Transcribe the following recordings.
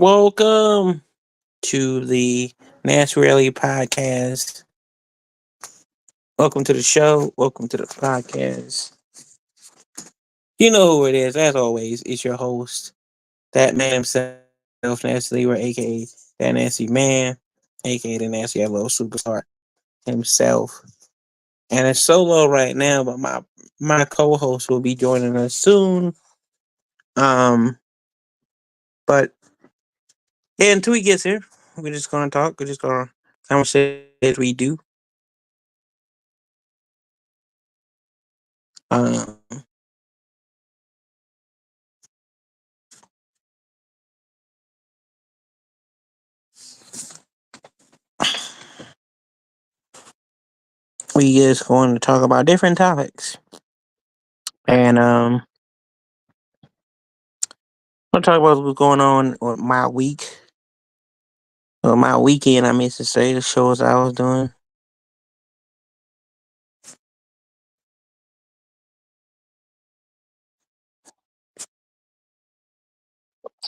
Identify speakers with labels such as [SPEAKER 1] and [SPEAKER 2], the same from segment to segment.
[SPEAKER 1] Welcome to the Nasty Leroy podcast. Welcome to the show. Welcome to the podcast. You know who it is. As always, it's your host, that man himself, Nasty Leroy, aka that nasty man, aka the nasty yellow superstar himself. And it's solo right now, but my co-host will be joining us soon. Um, but yeah, until he gets here, we're just gonna talk. We're just gonna conversate as we do. Um, we just going to talk about different topics, and I'll talk about what's going on with my week, or my weekend. I mean to say the shows I was doing.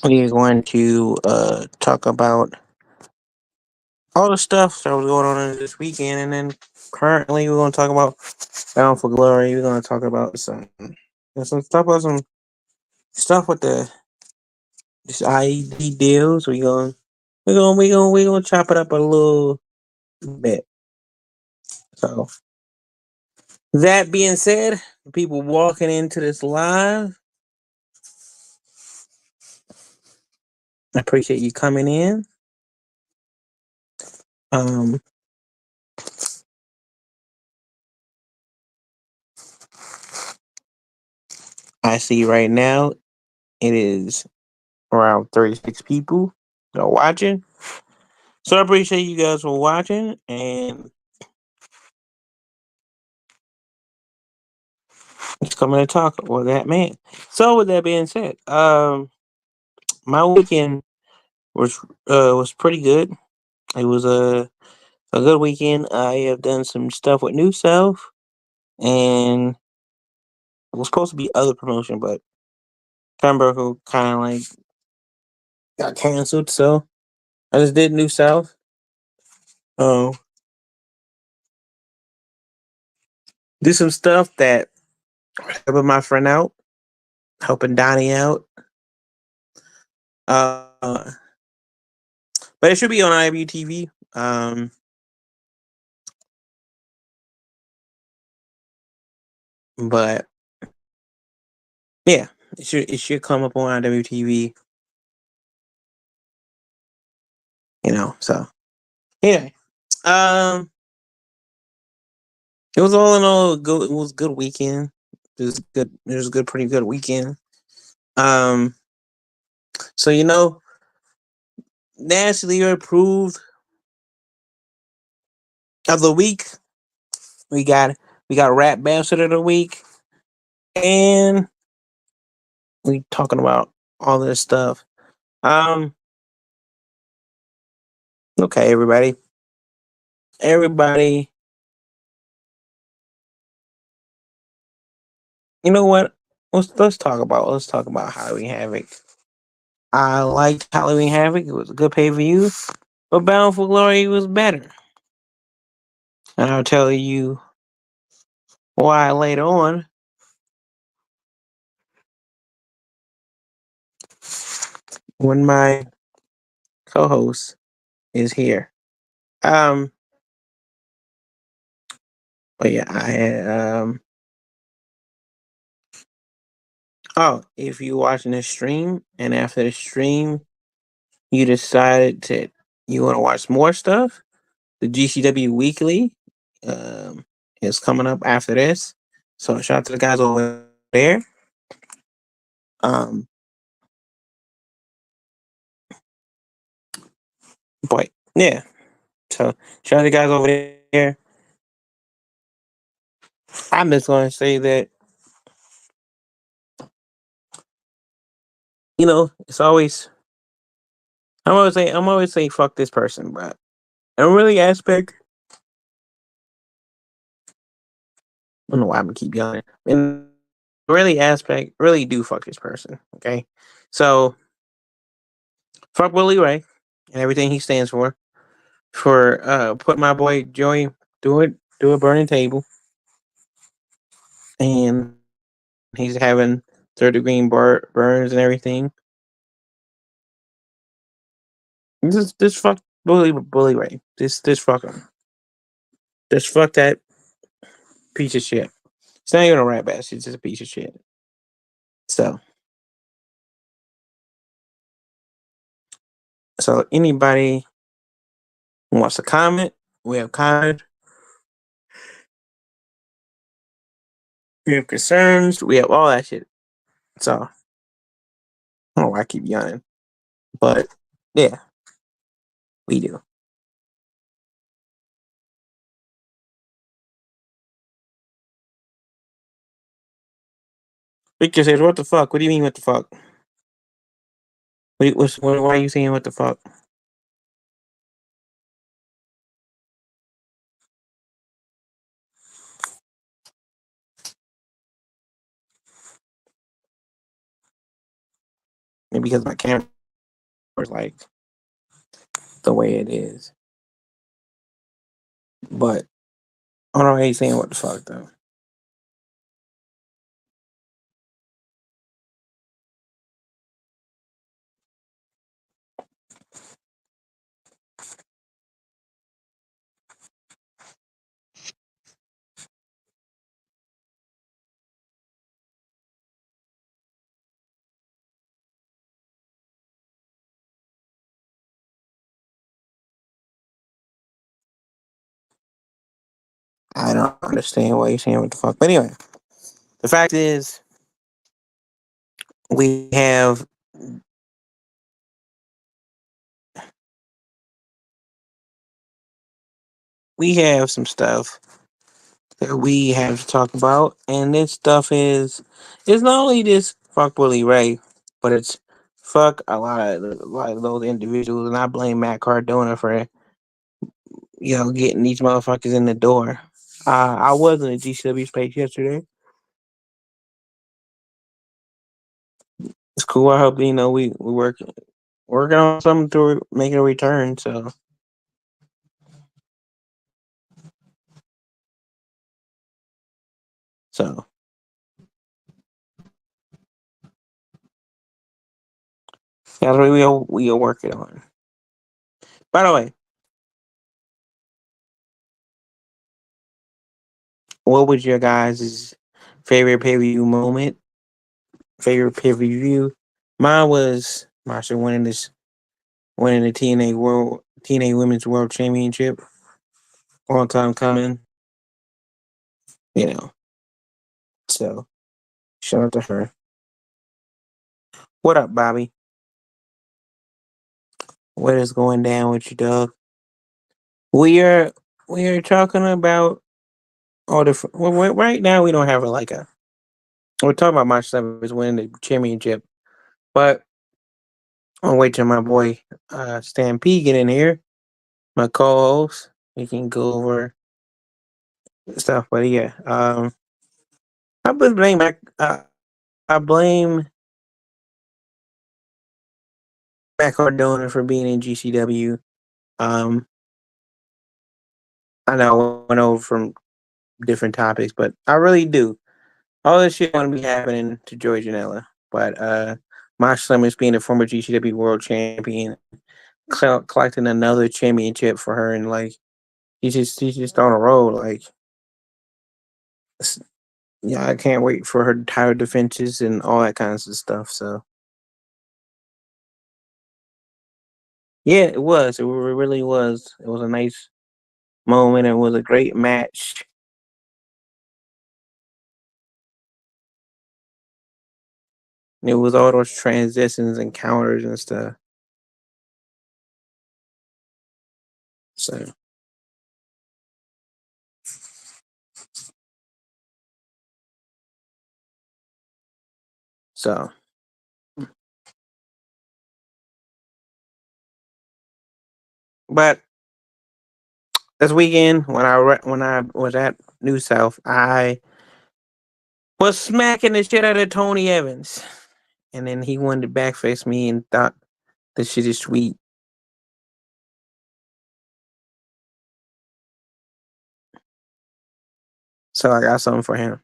[SPEAKER 1] We're going to talk about all the stuff that was going on this weekend, and then currently we're going to talk about Bound for Glory. We're going to talk about some stuff with the this IED deals. We're gonna chop it up a little bit. So that being said, people walking into this live, I appreciate you coming in. Um, I see right now it is around 36 people that are watching. So I appreciate you guys for watching and just coming to talk with that man. So with that being said, my weekend was pretty good. It was a good weekend. I have done some stuff with New Self, and it was supposed to be other promotion, but Turnbuckle kind of like got canceled. So I just did New South. Um, did some stuff that helping my friend out, helping Donnie out. Uh, but it should be on IWTV. But yeah, it should come up on IWTV. So anyway, um, it was all in all good. It was a good weekend. It was good. It was a good, pretty good weekend. Um, so Nasty Leroy approved of the week. We got Rap Bastard of the week, and we talking about all this stuff. Um, okay, everybody. You know what? Let's talk about Halloween Havoc. I liked Halloween Havoc. It was a good pay per view, but Bound for Glory was better, and I'll tell you why later on when my co-host is here. Um, but yeah, I had Oh, if you're watching this stream and after the stream you decided that you want to watch more stuff, the GCW Weekly is coming up after this. So shout out to the guys over there. Um, but yeah, so shout out to the guys over there. I'm just going to say that it's always I'm always saying fuck this person, but in really aspect, I don't know why I'm gonna keep yelling. In really aspect, really do fuck this person. Okay, so Fuck Willie Ray and everything he stands for putting my boy Joey do a burning table, and he's having third-degree burns and everything. This fuck Bully Ray. This fuck him. This fuck that piece of shit. It's not even a rat bass. It's just a piece of shit. So anybody who wants to comment, we have comment. We have concerns. We have all that shit. So I don't know why I keep yawning, but yeah, we do. Victor says, "What the fuck? What do you mean? What the fuck? Why are you saying what the fuck?" Maybe because my camera is like the way it is. But I don't know why he's saying what the fuck though. I don't understand why he's saying what the fuck. But anyway, the fact is, we have some stuff that we have to talk about, and this stuff is it's not only this fuck Willie Ray, but it's fuck a lot of those individuals, and I blame Matt Cardona for getting these motherfuckers in the door. I was in a GCW space yesterday. It's cool. I hope we working on something to make a return. So that's what we are working on. By the way, what was your guys' favorite pay per view moment? Favorite pay per view? Mine was Masha winning the TNA Women's World Championship. Long time coming, you know. So shout out to her. What up, Bobby? What is going down with you, dog? We are we are talking about all the right now. We don't have a. We're talking about my stuff is winning the championship, but I'll wait till my boy Stampede get in here, my co-host. We can go over stuff, but yeah, I blame I blame Matt Cardona for being in GCW. Um, I know I went over from different topics, but I really do. All this shit want to be happening to Joey Janela, but Mosh Slimmers being a former GCW World Champion, collecting another championship for her, and like he's just on a roll. Like, yeah, I can't wait for her title defenses and all that kinds of stuff. So yeah, it was. It really was. It was a nice moment. It was a great match. It was all those transitions and counters and stuff. So so, but this weekend when I was at New South, I was smacking the shit out of Tony Evans, and then he wanted to backface me and thought This shit is sweet. So I got something for him.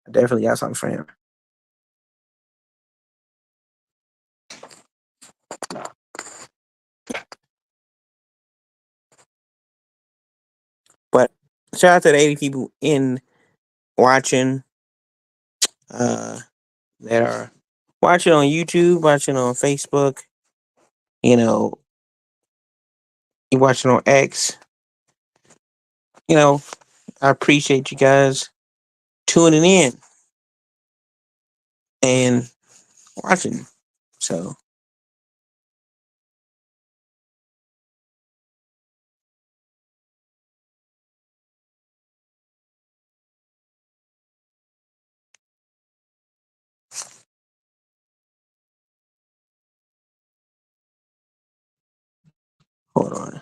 [SPEAKER 1] I definitely got something for him. But shout out to the 80 people in watching uh that are watching on YouTube, watching on Facebook, you know, you watching on X. You know, I appreciate you guys tuning in and watching. So hold on.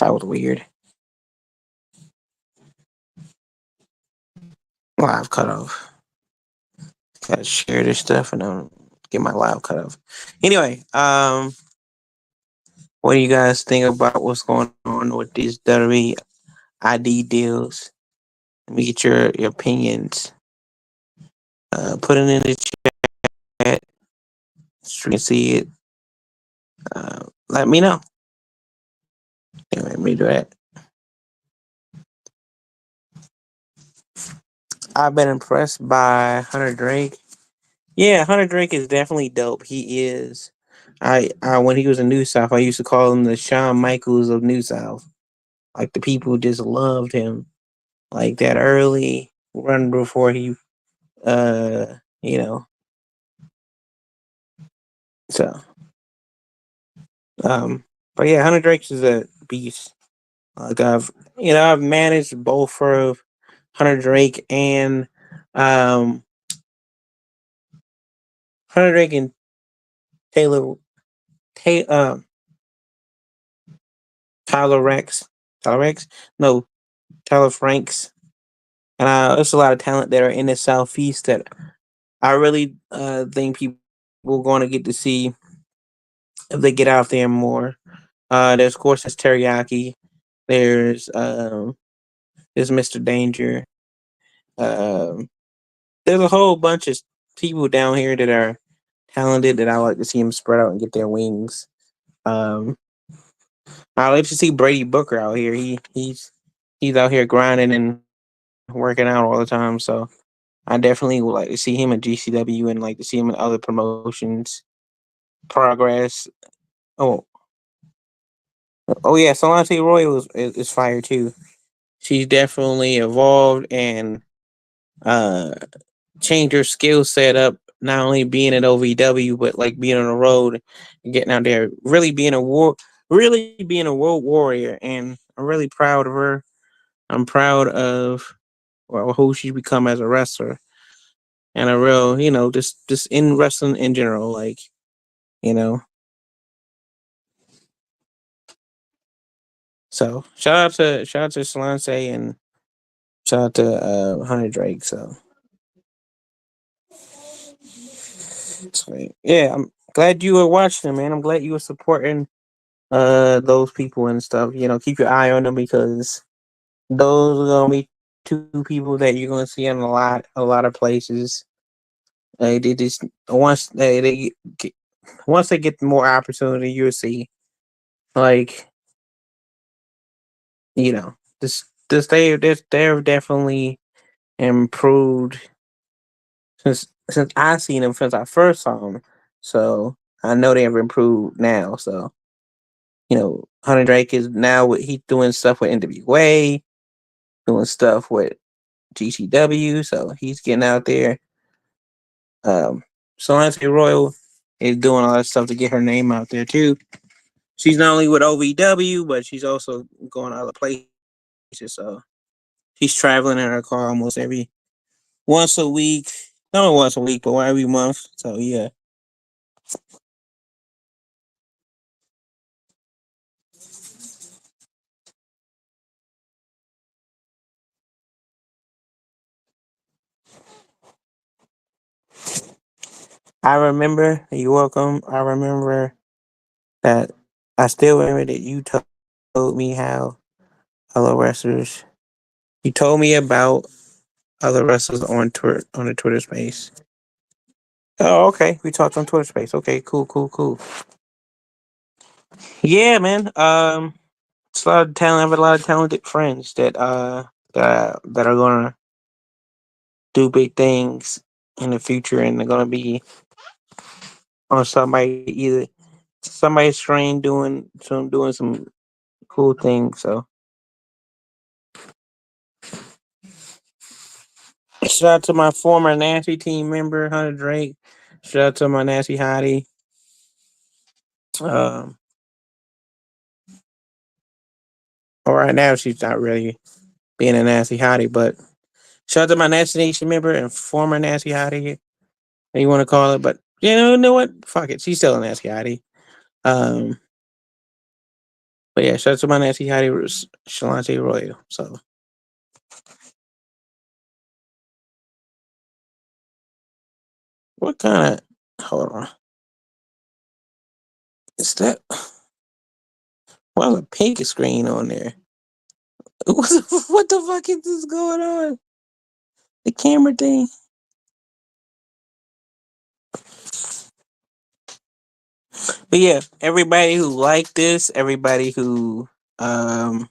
[SPEAKER 1] That was weird. Live cut off. Gotta share this stuff and then get my live cut off. Anyway, what do you guys think about what's going on with these WWE ID deals? Let me get your opinions. Put it in the chat so you can see it. Let me know. Anyway, let me do that. I've been impressed by Hunter Drake. Yeah, Hunter Drake is definitely dope. He is. I when he was in New South, I used to call him the Shawn Michaels of New South. Like the people just loved him. Like that early run before he you know. So but yeah, Hunter Drake is a beast. Like I've managed both for Hunter Drake and um Hunter Drake and Taylor Ta- Tyler Rex. Tyler Rex? No, Tyler Franks. And there's a lot of talent that are in the southeast that I really think people are going to get to see if they get out there more. There's of course there's Teriyaki. There's there's Mr. Danger. Um, there's a whole bunch of people down here that are talented that I like to see them spread out and get their wings. Um, I like to see Brady Booker out here. He's out here grinding and working out all the time. So I definitely would like to see him at GCW and like to see him in other promotions. Progress. Oh, oh yeah, Nasty Leroy is fire too. She's definitely evolved and uh changed her skill set up. Not only being at OVW, but like being on the road and getting out there, really being a world warrior. And I'm really proud of her. I'm proud of who she's become as a wrestler and a real, just in wrestling in general, like you know. So shout out to Solange and shout out to Hunter Drake. So yeah, I'm glad you were watching, man. I'm glad you were supporting those people and stuff. Keep your eye on them because those are gonna be two people that you're gonna see in a lot of places. They just once they get more opportunity, you'll see. Like you know, they're definitely improved since I seen them since I first saw them. So I know they've improved now. So Hunter Drake is now he's doing stuff with NWA, doing stuff with GCW. So he's getting out there. Um, Solange Royal is doing a lot of stuff to get her name out there too. She's not only with OVW, but she's also going other places. So she's traveling in her car almost every once a week. Not once a week, but every month. So yeah. I remember, you're welcome. I remember that I still remember that you told me how other wrestlers you told me about other wrestlers on the Twitter space. Oh, okay. We talked on Twitter space. Okay, cool, cool, cool. Yeah, man. It's a lot of talent. I have a lot of talented friends that are gonna do big things in the future, and they're gonna be on somebody's screen doing some cool things. So shout out to my former Nasty team member Hunter Drake. Shout out to my Nasty Hottie. Um, well, right now she's not really being a Nasty Hottie, but shout out to my Nasty Nation member and former Nasty Hottie, you want to call it. But you know what? Fuck it, she's still a Nasty Hottie. Um, but yeah, shout out to my Nasty Hottie, Shalante Royal. So what kind of? Hold on, is that? Why's a pink screen on there? What the fuck is this going on? The camera thing. But yeah, everybody who liked this, everybody who um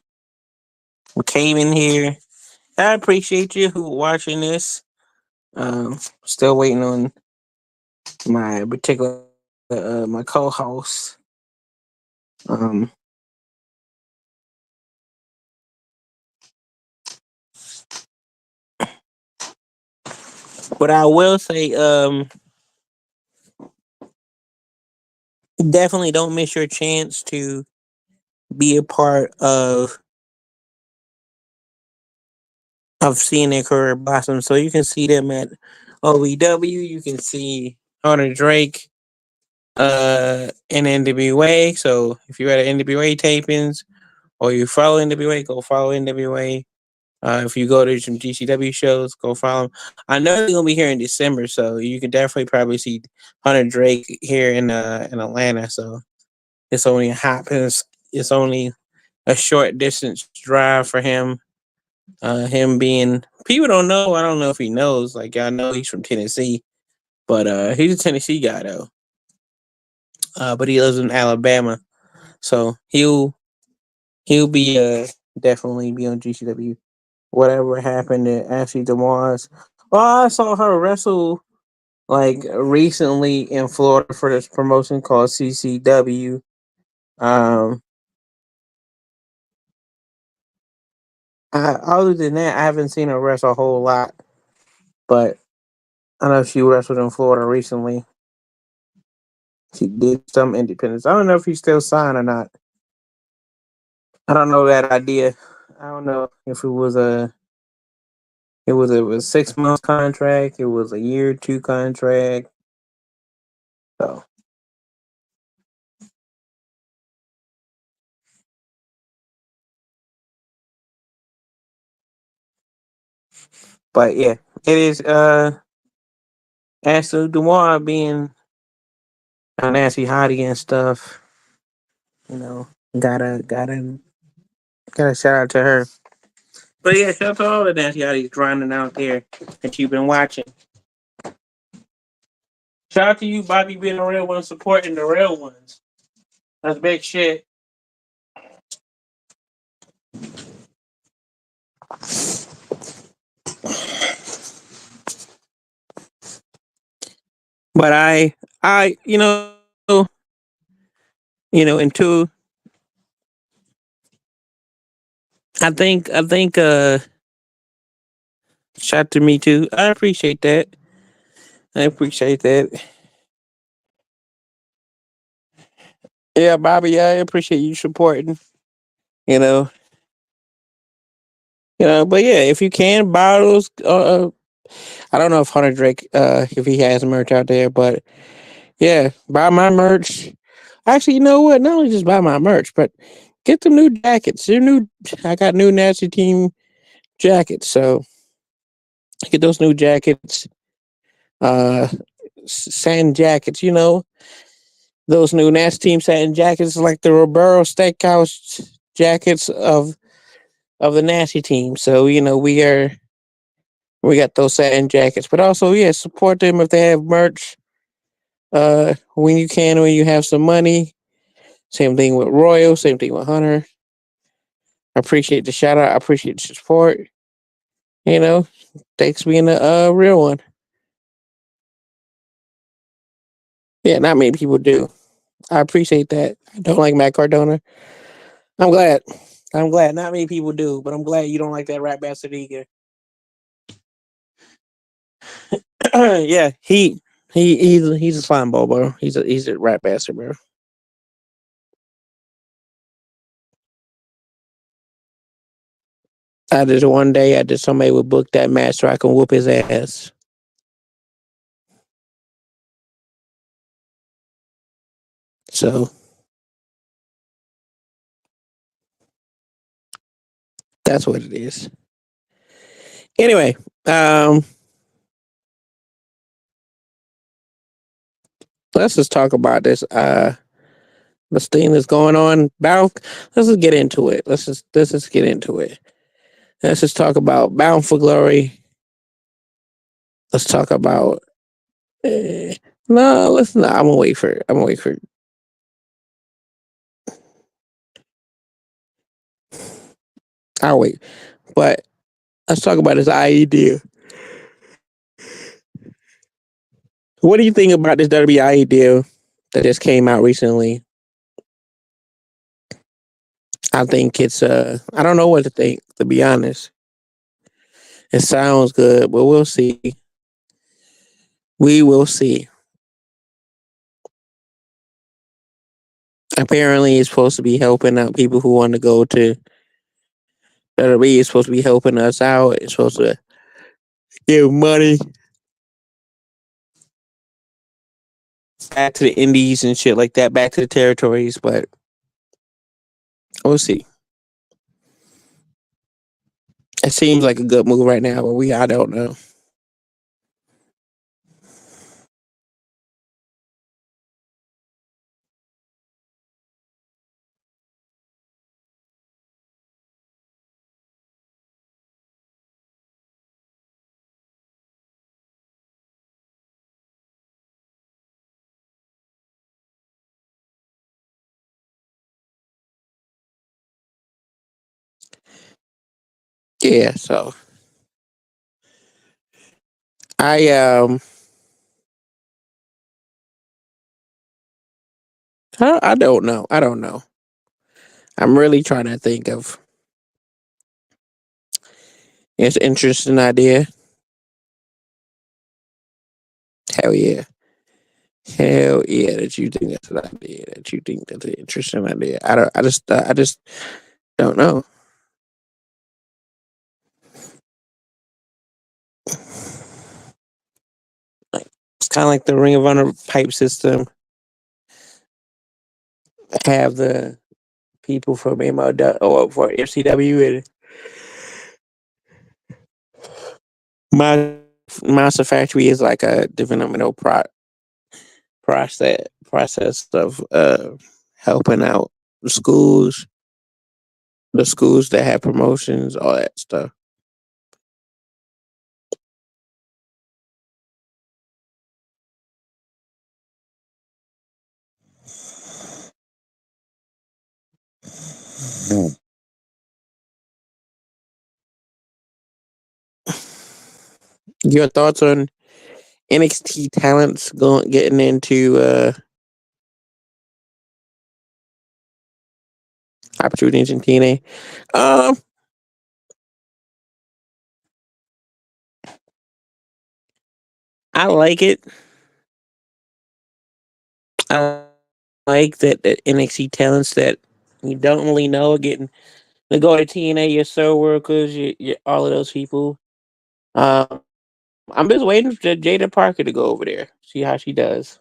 [SPEAKER 1] came in here, I appreciate you who watching this. Still waiting on my particular my co-host. Um, but I will say, definitely don't miss your chance to be a part of seeing their career blossom. So you can see them at OVW. You can see Hunter Drake in NWA. So if you're at NWA tapings or you follow NWA, go follow NWA. If you go to some GCW shows, go follow them. I know they're gonna be here in December, so you can definitely probably see Hunter Drake here in Atlanta. So it's only a hop. It's only a short distance drive for him. Him being people don't know. I don't know if he knows. Like I know he's from Tennessee, but he's a Tennessee guy though. But he lives in Alabama, so he'll be definitely be on GCW. Whatever happened to Ashley Demois. Well, I saw her wrestle like recently in Florida for this promotion called CCW. Um, other than that, I haven't seen her wrestle a whole lot, but I know she wrestled in Florida recently. She did some independence. I don't know if he's still signed or not. I don't know that idea. I don't know if it was a 6 month contract. It was a year two contract. So, but yeah, it is Ashley Dumois being a Nancy Hottie and stuff. You know, gotta shout out to her. But yeah, shout out to all the Nancy Hotties grinding out there that you've been watching. Shout out to you, Bobby, being a real one, supporting the real ones. That's big shit. But I, and two, I think, shout to me too. I appreciate that. I appreciate that. Yeah, Bobby, I appreciate you supporting. You know, but yeah, if you can buy those, I don't know if Hunter Drake, if he has merch out there, but yeah, buy my merch. Actually, you know what? Not only just buy my merch, but get the new jackets. I got new Nasty Team jackets, so get those new jackets. Uh, satin jackets. Those new Nasty Team satin jackets, like the Roberto Steakhouse jackets of the Nasty Team. So we got those satin jackets, but also yeah, support them if they have merch. When you can, when you have some money. Same thing with Royal. Same thing with Hunter. I appreciate the shout out. I appreciate the support. You know, thanks for being a real one. Yeah, not many people do. I appreciate that. I don't like Matt Cardona. I'm glad. I'm glad. Not many people do, but I'm glad you don't like that rap bastard either. Yeah, he's a slime ball, bro. He's a rap bastard, bro. One day I just somebody would book that match so I can whoop his ass. So that's what it is. Anyway, um, let's just talk about this thing that's going on. Let's just get into it. Let's just get into it. Let's just talk about Bound for Glory. Let's talk about. Uh, no, let's not. I'm gonna wait for. I'm gonna wait for. I'll wait. But let's talk about this idea. What do you think about this WBI deal that just came out recently? I think it's. I don't know what to think. To be honest, it sounds good, but we'll see. We will see. Apparently, it's supposed to be helping out people who want to go to WWE. It's supposed to be helping us out. It's supposed to give money back to the indies and shit like that, back to the territories. But we'll see. It seems like a good move right now, but I don't know. Yeah, so I I don't know. I don't know. I'm really trying to think of. It's an interesting idea. Hell yeah. Hell yeah, that you think that's an idea. That you think that's an interesting idea. I don't. I just don't know. Like, it's kind of like the Ring of Honor pipe system. Have the people from MLW or for FCW and my Monster Factory is like a developmental process of helping out the schools, the schools that have promotions, all that stuff. Your thoughts on NXT talents going getting into opportunities in TNA? Um, I like it. I like that NXT talents that you don't really know are getting to go to TNA. Your Soul Workers, your all of those people. Um, I'm just waiting for Jada Parker to go over there, see how she does.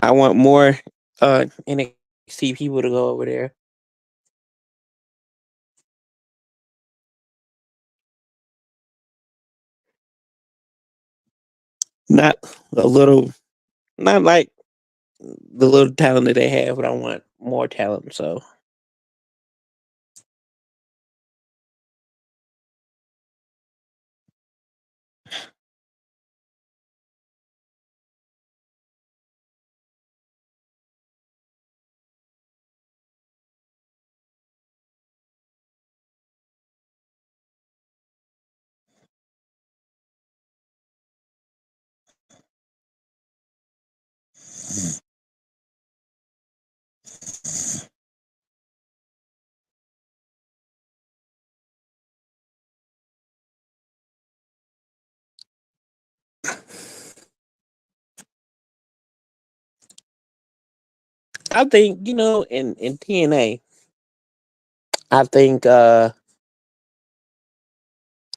[SPEAKER 1] I want more NXT people to go over there. Not a little, not like the little talent that they have, but I want more talent. So I think in TNA, I think I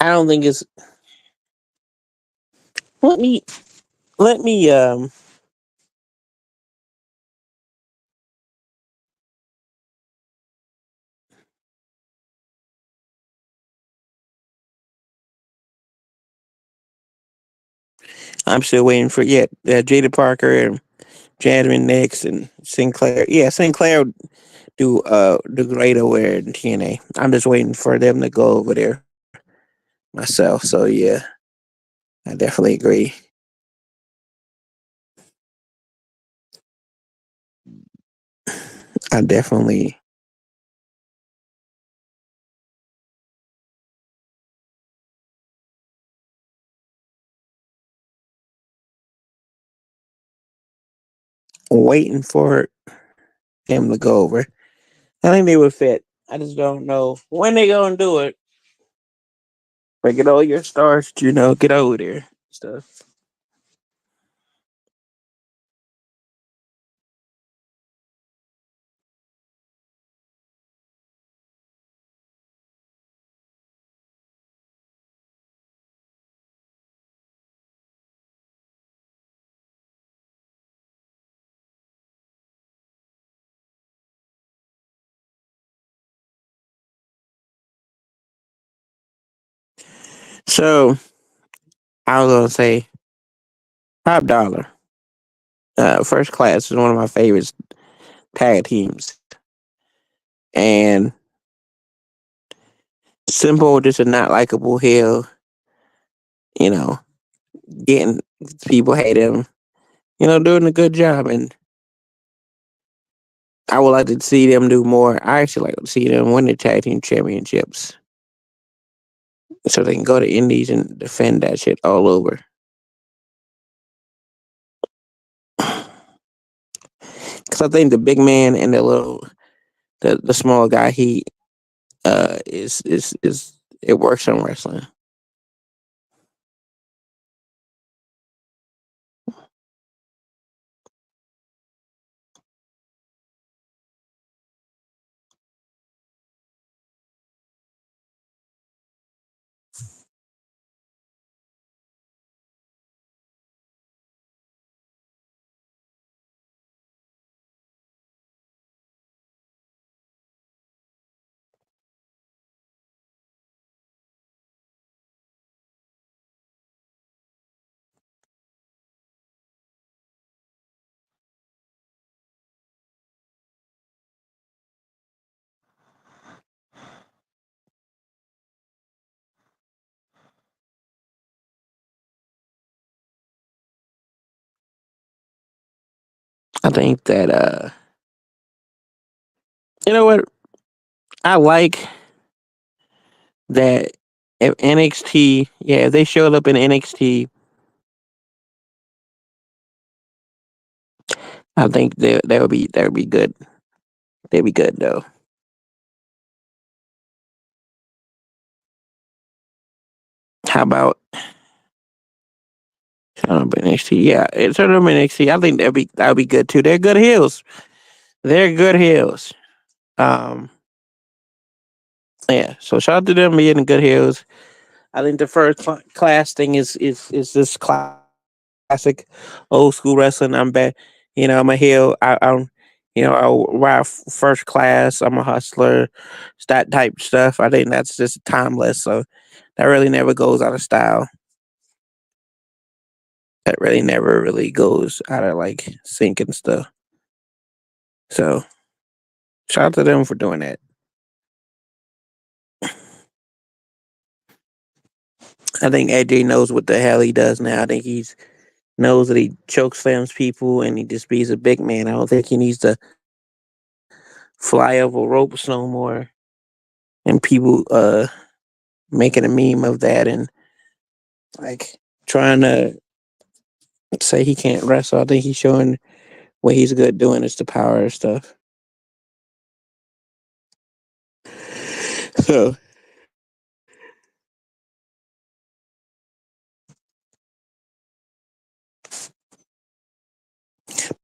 [SPEAKER 1] don't think it's let me let me I'm still waiting for Jada Parker and Jasmine next and Sinclair. Yeah, Sinclair do great over there in TNA. I'm just waiting for them to go over there myself. So yeah, I definitely agree. I definitely waiting for him to go over. I think they would fit. I just don't know when they gonna do it. But get all your stars, get over there. Stuff. So I was gonna say Top Dollar. First Class is one of my favorites tag teams, and Simple just a not likable heel. You know, getting people hate him. Doing a good job, and I would like to see them do more. I actually like to see them win the tag team championships, so they can go to Indies and defend that shit all over. Because I think the big man and the small guy, he is it works on wrestling. I think that you know what I like that if NXT, yeah, if they showed up in NXT, I think that would be good. They'd be good though. How about showing up in NXT? Yeah, showing up in NXT. I think that'd be good too. They're good heels. They're good heels. Um, yeah. So shout out to them being good heels. I think the first class thing is this classic old school wrestling. I'm back. I'm a heel. I'm I ride first class. I'm a hustler. It's that type stuff. I think that's just timeless. So that really never goes out of style. That really never really goes out of like sync and stuff. So shout out to them for doing that. I think AJ knows what the hell he does now. I think he's knows that he choke slams people and he just be's a big man. I don't think he needs to fly over ropes no more. And people making a meme of that and like trying to say he can't wrestle. I think he's showing what he's good doing is the power and stuff. So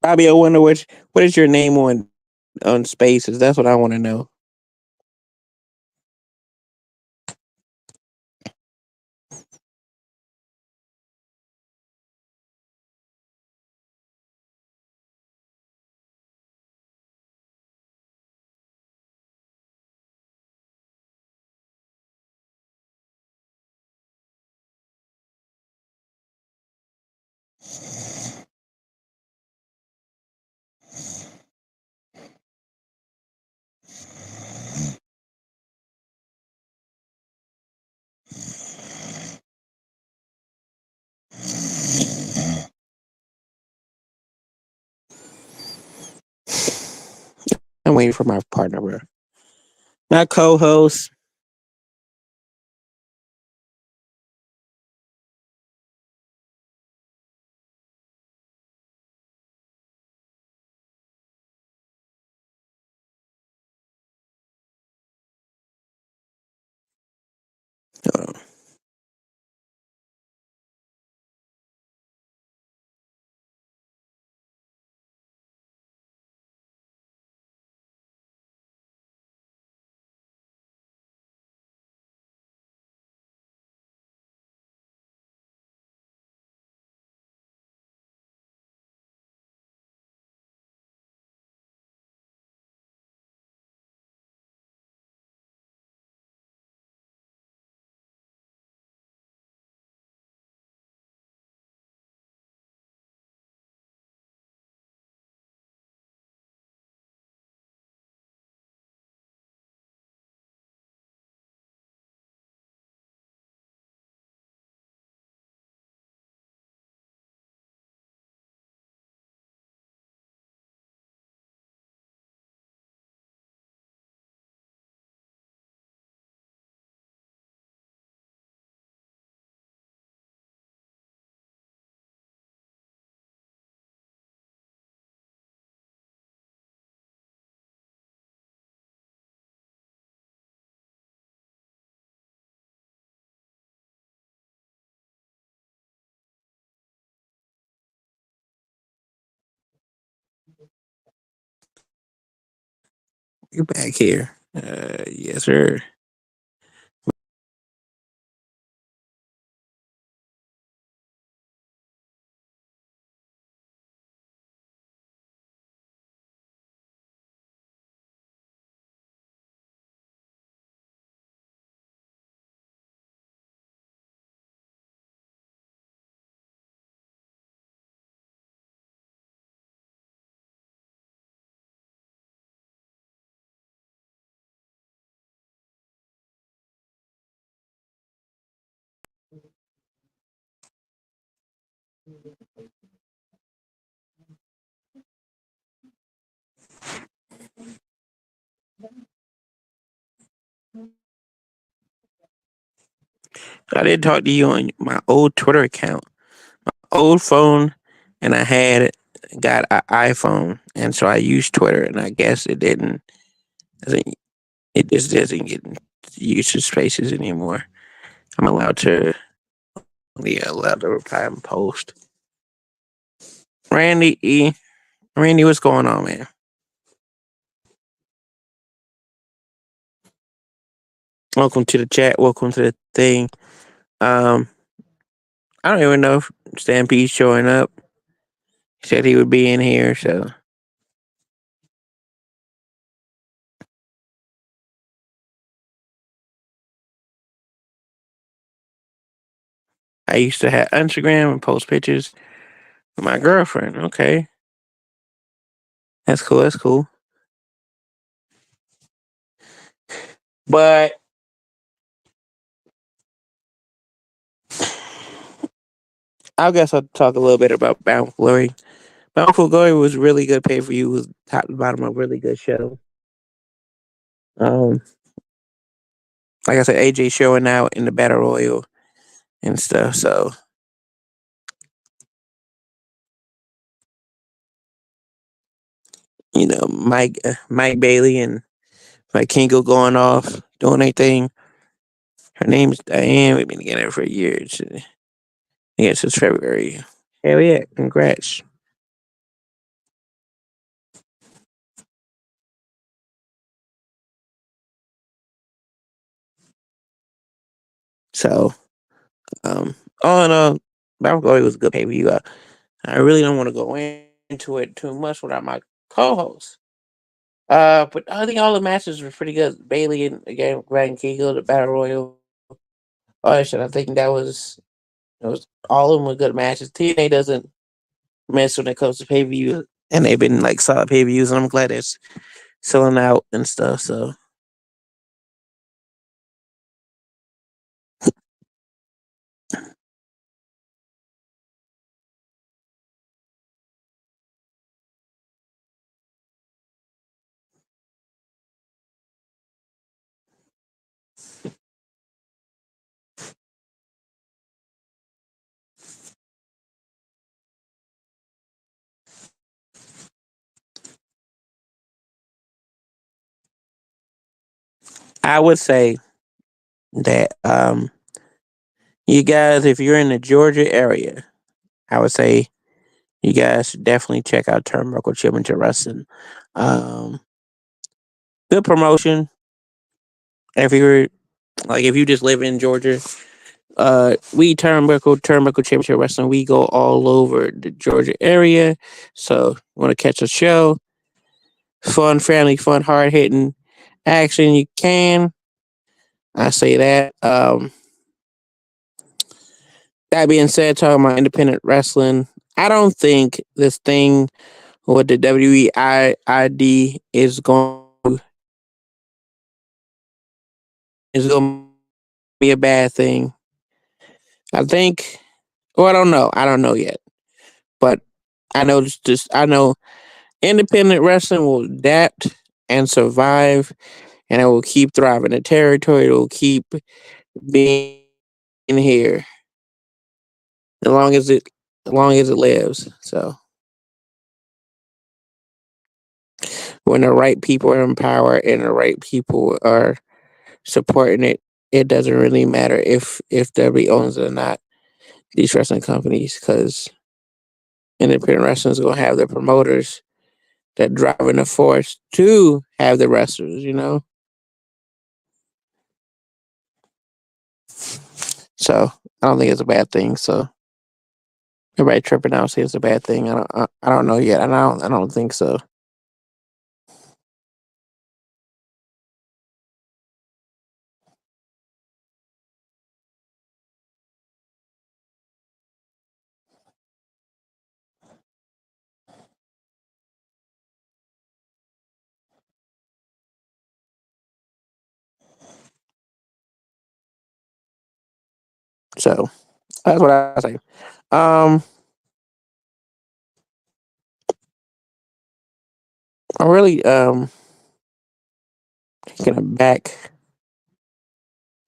[SPEAKER 1] Bobby, I wonder what is your name on Spaces? That's what I want to know. I'm waiting for my partner, bro. My co-host. Uh, you back here? Yes, sir. I did talk to you on my old Twitter account, old phone, and I had got an iPhone, and so I used Twitter, and I guess doesn't it just doesn't get usage spaces anymore. I'm allowed to reply and post. Randy E. Randy, what's going on, man? Welcome to the chat. Welcome to the thing. Um, I don't even know if Stampede's showing up. He said he would be in here, so I used to have Instagram and post pictures with my girlfriend. Okay, that's cool. That's cool. But I guess I'll talk a little bit about Bound for Glory. Bound for Glory was really good pay for you. Was top to bottom a really good show. Um, like I said, AJ showing out in the battle royal and stuff. So Mike Bailey and Mike Kingo going off doing their thing. Her name's Diane. We've been together for years. I guess it's February. Hell yeah! Congrats. So all in all, Battle Glory was a good pay per view. I really don't want to go into it too much without my co-host. But I think all the matches were pretty good. Bailey and again, Grand Kegel, the Battle Royal, all that shit. I think that was it was all of them were good matches. TNA doesn't miss when it comes to pay per view, and they've been like solid pay per views, and I'm glad it's selling out and stuff. So I would say that you guys, if you're in the Georgia area, I would say you guys should definitely check out Turnbuckle Championship Wrestling. Um, Good promotion. If you just live in Georgia, we Turnbuckle Championship Wrestling. We go all over the Georgia area. So you want to catch a show, fun, family, fun, hard hitting action. You can. I say that. That being said, talking about independent wrestling, I don't think this thing with the WEID is going to be a bad thing. I think. Well, I don't know. I don't know yet, but I know independent wrestling will adapt and survive, and it will keep thriving. The territory will keep being here as long as it lives. So when the right people are in power and the right people are supporting it, it doesn't really matter if WWE owns it or not. These wrestling companies, because independent wrestling is gonna have the promoters that driving the force to have the wrestlers. So I don't think it's a bad thing. So everybody tripping out say it's a bad thing. I don't know yet. I don't think so. So that's what I say. Um, I'm really taken aback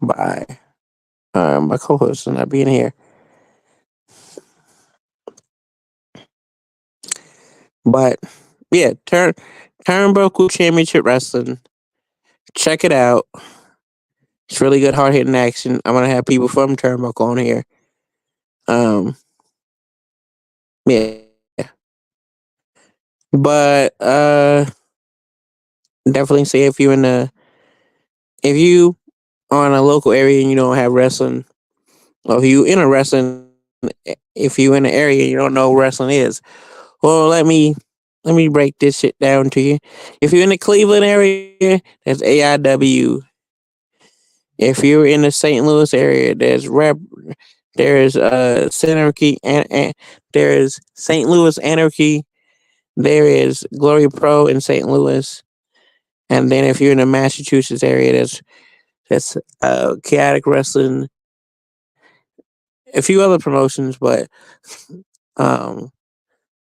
[SPEAKER 1] by My co-host is not being here, but yeah, Turnbuckle Championship Wrestling. Check it out. It's really good, hard hitting action. I'm gonna have people from Turnbuckle on here. Um, yeah, but definitely say if you are in a local area and you don't have wrestling, or if you in a wrestling, if you in an area and you don't know what wrestling is, well, let me break this shit down to you. If you're in the Cleveland area, that's AIW. If you're in the St. Louis area, there's Synergy and there is St. Louis Anarchy. There is Glory Pro in St. Louis, and then if you're in the Massachusetts area, that's Chaotic Wrestling, a few other promotions, um,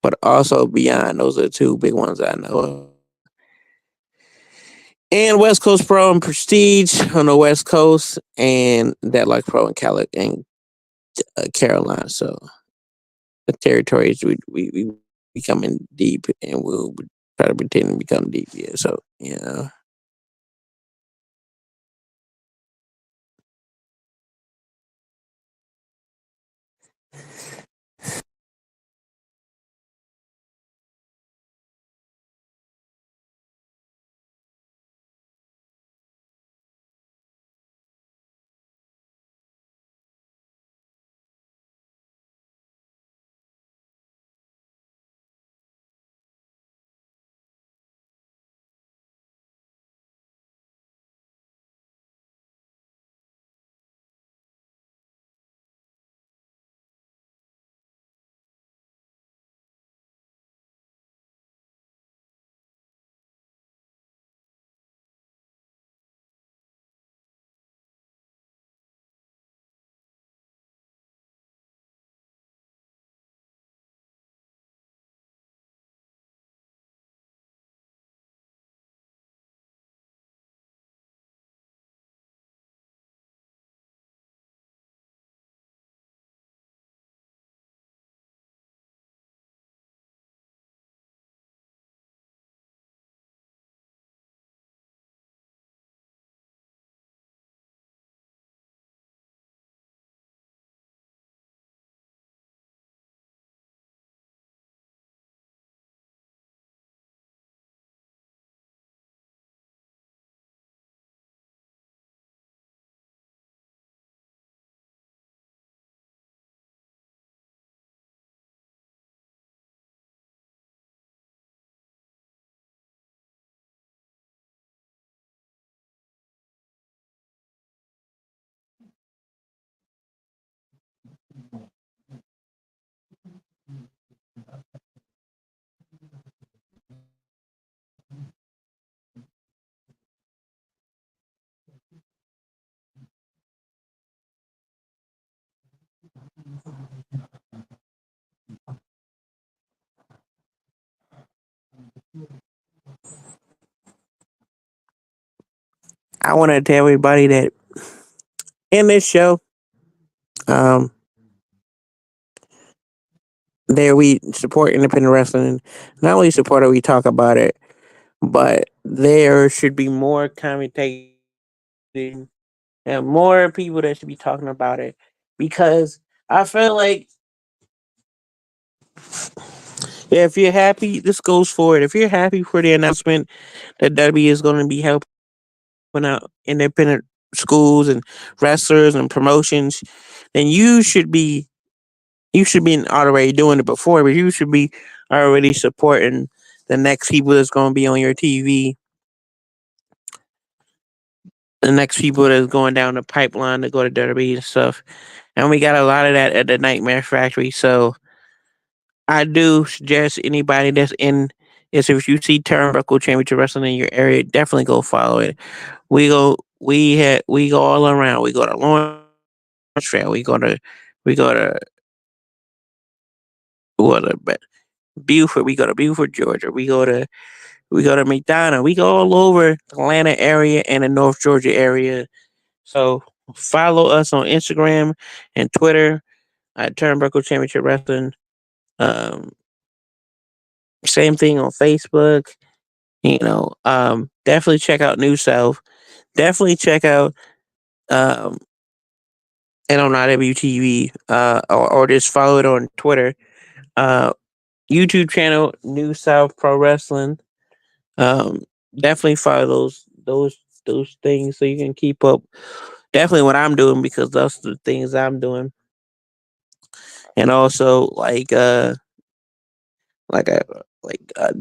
[SPEAKER 1] but also beyond. Those are the two big ones I know of. And West Coast Pro and Prestige on the West Coast, and Deadlock Pro in Carolina. So the territories we becoming deep, and we'll try to pretend to become deep. Yeah. So yeah. I want to tell everybody that in this show, um, there we support independent wrestling. Not only support it, we talk about it, but there should be more commentating and more people that should be talking about it, because I feel like if you're happy, this goes forward. If you're happy for the announcement that W is going to be helping out independent schools and wrestlers and promotions, then you should be already doing it before, but you should be already supporting the next people that's going to be on your TV, the next people that's going down the pipeline to go to Derby and stuff. And we got a lot of that at the Nightmare Factory. So I do suggest anybody that's in is, if you see Turnbuckle Championship Wrestling in your area, definitely go follow it. We go all around. We go to Lawrence Trail. We go to what Buford. We go to Buford, Georgia. We go to McDonough. We go all over Atlanta area and the North Georgia area. So Follow us on Instagram and Twitter at Turnbuckle Championship Wrestling. Um, Same thing on Facebook. Definitely check out New South. Definitely check out um, and on IWTV, or just follow it on Twitter. Uh, YouTube channel New South Pro Wrestling. Um, Definitely follow those things so you can keep up. Definitely what I'm doing because those are the things I'm doing, and also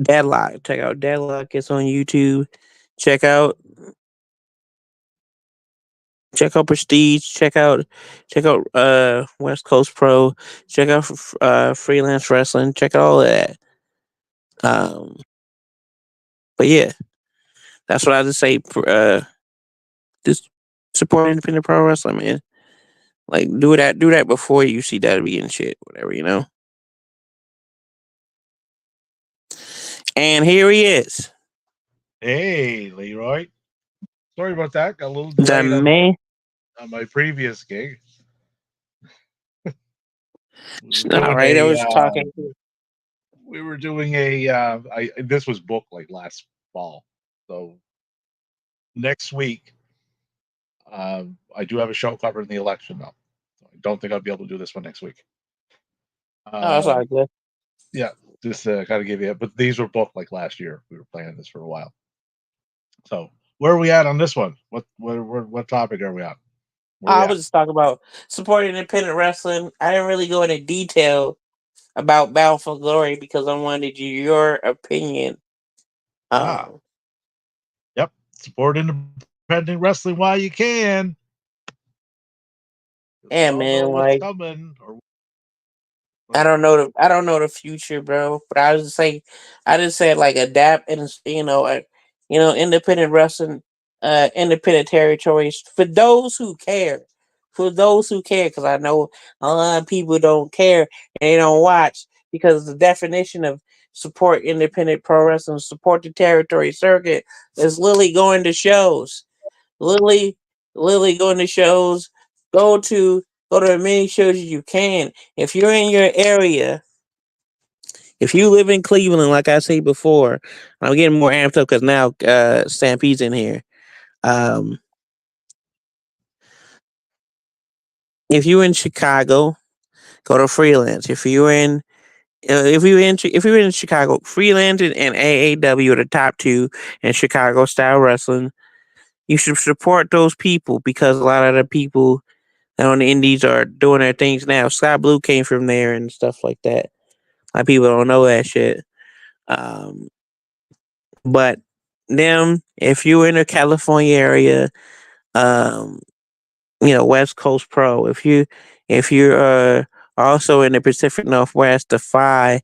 [SPEAKER 1] Deadlock. Check out Deadlock. It's on YouTube. Check out check out Prestige. Check out West Coast Pro. Check out Freelance Wrestling. Check out all of that. Um, but yeah, that's what I just say. Just support independent pro wrestling, man. Like do that before you see WWE and shit, whatever, And here he is,
[SPEAKER 2] Hey, Leroy. Sorry about that. Got a little
[SPEAKER 1] the
[SPEAKER 2] delayed
[SPEAKER 1] man.
[SPEAKER 2] on my previous gig. We
[SPEAKER 1] It's
[SPEAKER 2] were
[SPEAKER 1] all
[SPEAKER 2] doing
[SPEAKER 1] right. I
[SPEAKER 2] a
[SPEAKER 1] was talking.
[SPEAKER 2] we were doing a I this was booked like last fall. So next week, I do have a show covering the election though. So I don't think I'll be able to do this one next week.
[SPEAKER 1] Oh, that's all
[SPEAKER 2] Um,
[SPEAKER 1] right, good.
[SPEAKER 2] yeah, just kind of give you. But these were booked like last year. We were planning this for a while. So where are we at on this one? What topic are we on? Where are we
[SPEAKER 1] I
[SPEAKER 2] at?
[SPEAKER 1] was just talking about supporting independent wrestling. I didn't really go into detail about Battle for Glory because I wanted your opinion.
[SPEAKER 2] Ah,
[SPEAKER 1] Um,
[SPEAKER 2] yep. Support independent wrestling while you can. We
[SPEAKER 1] yeah,
[SPEAKER 2] all know
[SPEAKER 1] man.
[SPEAKER 2] what's
[SPEAKER 1] Like
[SPEAKER 2] coming. Or
[SPEAKER 1] I don't know the future, bro. But I just say like adapt and independent wrestling, independent territories for those who care, because I know a lot of people don't care and they don't watch because the definition of support independent pro wrestling, support the territory circuit is literally going to shows. Literally, literally going to shows. Go to go to as many shows as you can. If you're in your area, if you live in Cleveland, like I said before, I'm getting more amped up because now Stampede's in here. Um, if you're in Chicago, go to Freelance. If you're in Chicago, Freelance and AAW are the top two in Chicago style wrestling. You should support those people because a lot of the people on the indies are doing their things now. Sky Blue came from there and stuff like that. A lot of people don't know that shit. Um, but if you're in the California area, um, West Coast Pro. If you're also in the Pacific Northwest, Defy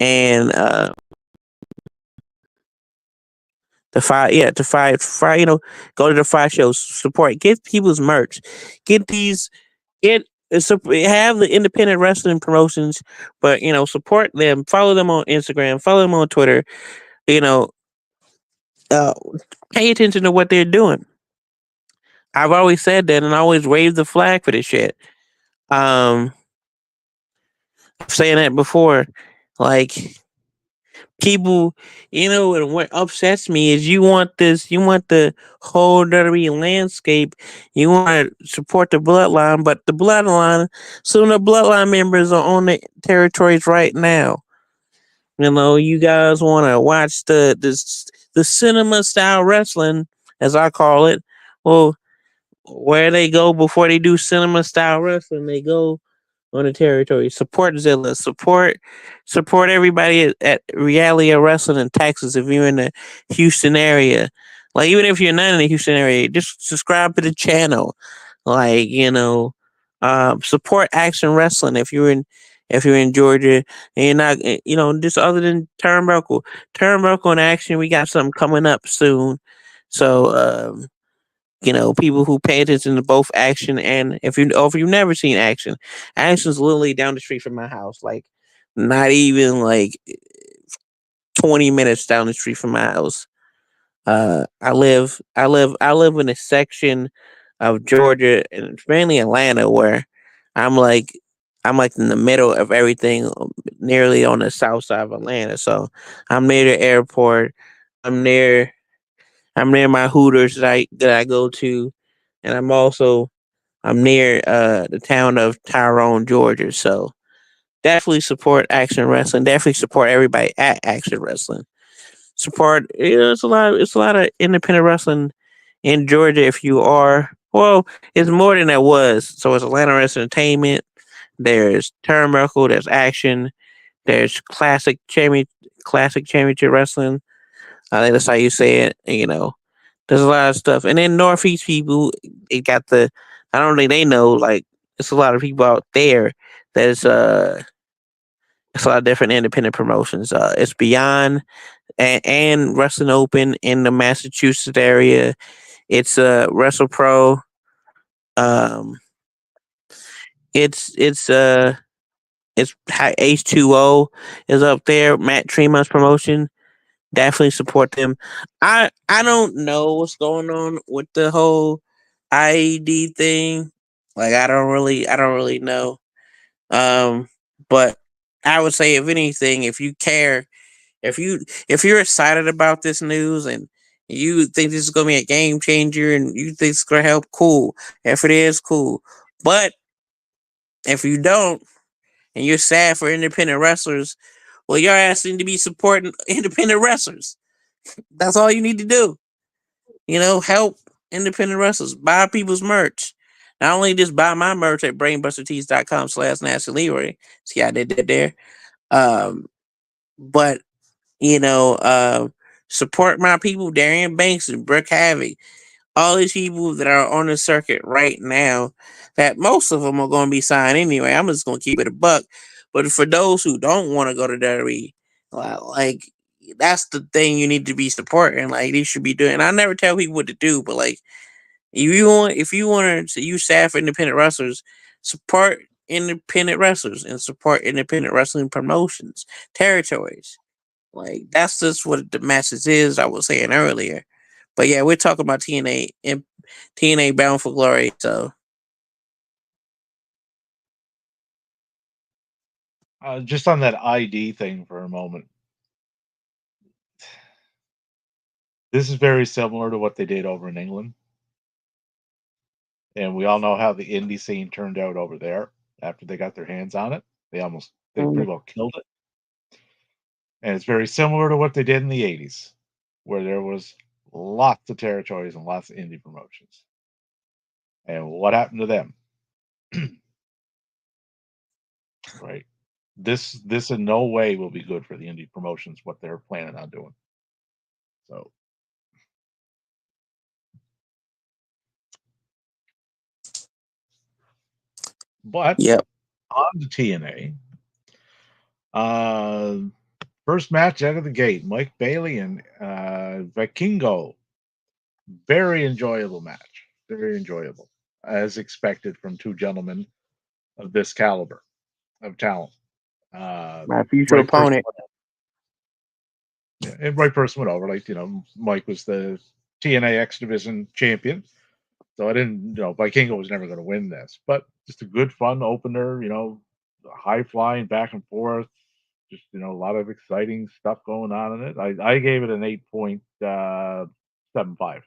[SPEAKER 1] and Defy. Go to the Defy shows. Support. Get people's merch. Get these. Get have the independent wrestling promotions, but support them. Follow them on Instagram. Follow them on Twitter. You know, uh, Pay attention to what they're doing. I've always said that, and I always waved the flag for this shit. Um, I've saying that before. Like people, and what upsets me is you want the whole WWE landscape. You want to support the bloodline, but the bloodline, some of the bloodline members are on the territories right now. You guys want to watch the cinema style wrestling, as I call it. Well, where they go before they do cinema style wrestling, they go on the territory. Support Zilla. Support everybody at Reality Wrestling in Texas if you're in the Houston area. Like even if you're not in the Houston area, just subscribe to the channel. Like, support Action Wrestling if you're in Georgia and you're not just other than Turnbuckle. Turnbuckle and Action, we got something coming up soon. So people who pay attention to both Action and if you've never seen Action's literally down the street from my house, like not even like 20 minutes down the street from my house. I live in a section of Georgia and mainly Atlanta, where I'm like I'm like in the middle of everything, nearly on the south side of Atlanta. So I'm near the airport. I'm near I'm near my Hooters that I go to, and I'm near the town of Tyrone, Georgia. So definitely support Action Wrestling. Definitely support everybody at Action Wrestling. Support. It's a lot of independent wrestling in Georgia. If you are, well, it's more than it was. So it's Atlanta Wrestling Entertainment. There's Turnbuckle. There's Action. There's Classic Championship Wrestling. I think that's how you say it. There's a lot of stuff. And then Northeast people, it got the. I don't think they know. Like, it's a lot of people out there. There's it's a lot of different independent promotions. It's Beyond and Wrestling Open in the Massachusetts area. It's Wrestle Pro. Um, it's H2O is up there. Matt Tremont's promotion. Definitely support them. I don't know what's going on with the whole IED thing. Like, I don't really know. But I would say, if anything, if you care, if you're excited about this news and you think this is gonna be a game changer and you think it's gonna help, cool. If it is, cool. But if you don't and you're sad for independent wrestlers, well, you're asking to be supporting independent wrestlers. That's all you need to do. Help independent wrestlers. Buy people's merch. Not only just buy my merch at brainbustertees.com/Nasty Leroy. See, I did that there. But you know, uh, support my people, Darian Banks and Brooke Havoc. All these people that are on the circuit right now, that most of them are going to be signed anyway. I'm just going to keep it a buck. But for those who don't want to go to WWE, like, that's the thing you need to be supporting. Like, they should be doing. And I never tell people what to do, but like, if you want to use staff for independent wrestlers, support independent wrestlers and support independent wrestling promotions, territories. Like, that's just what the message is. I was saying earlier, but yeah, we're talking about TNA and TNA Bound for Glory. So
[SPEAKER 2] Just on that ID thing for a moment, this is very similar to what they did over in England, and we all know how the indie scene turned out over there after they got their hands on it. They
[SPEAKER 1] mm,
[SPEAKER 2] pretty well killed it, and it's very similar to what they did in the '80s, where there was lots of territories and lots of indie promotions. And what happened to them? Right? This in no way will be good for the indie promotions what they're planning on doing. So, but
[SPEAKER 1] yep,
[SPEAKER 2] on to TNA. Uh, First match out of the gate, Mike Bailey and Vikingo. Very enjoyable match. Very enjoyable, as expected from two gentlemen of this caliber of talent. Uh,
[SPEAKER 1] my future
[SPEAKER 2] right person,
[SPEAKER 1] opponent.
[SPEAKER 2] yeah, and right person went over. Like, Mike was the TNA X Division champion, so I didn't. Vikingo was never going to win this, but just a good fun opener. High flying back and forth. Just a lot of exciting stuff going on in it. I gave it an 8.75.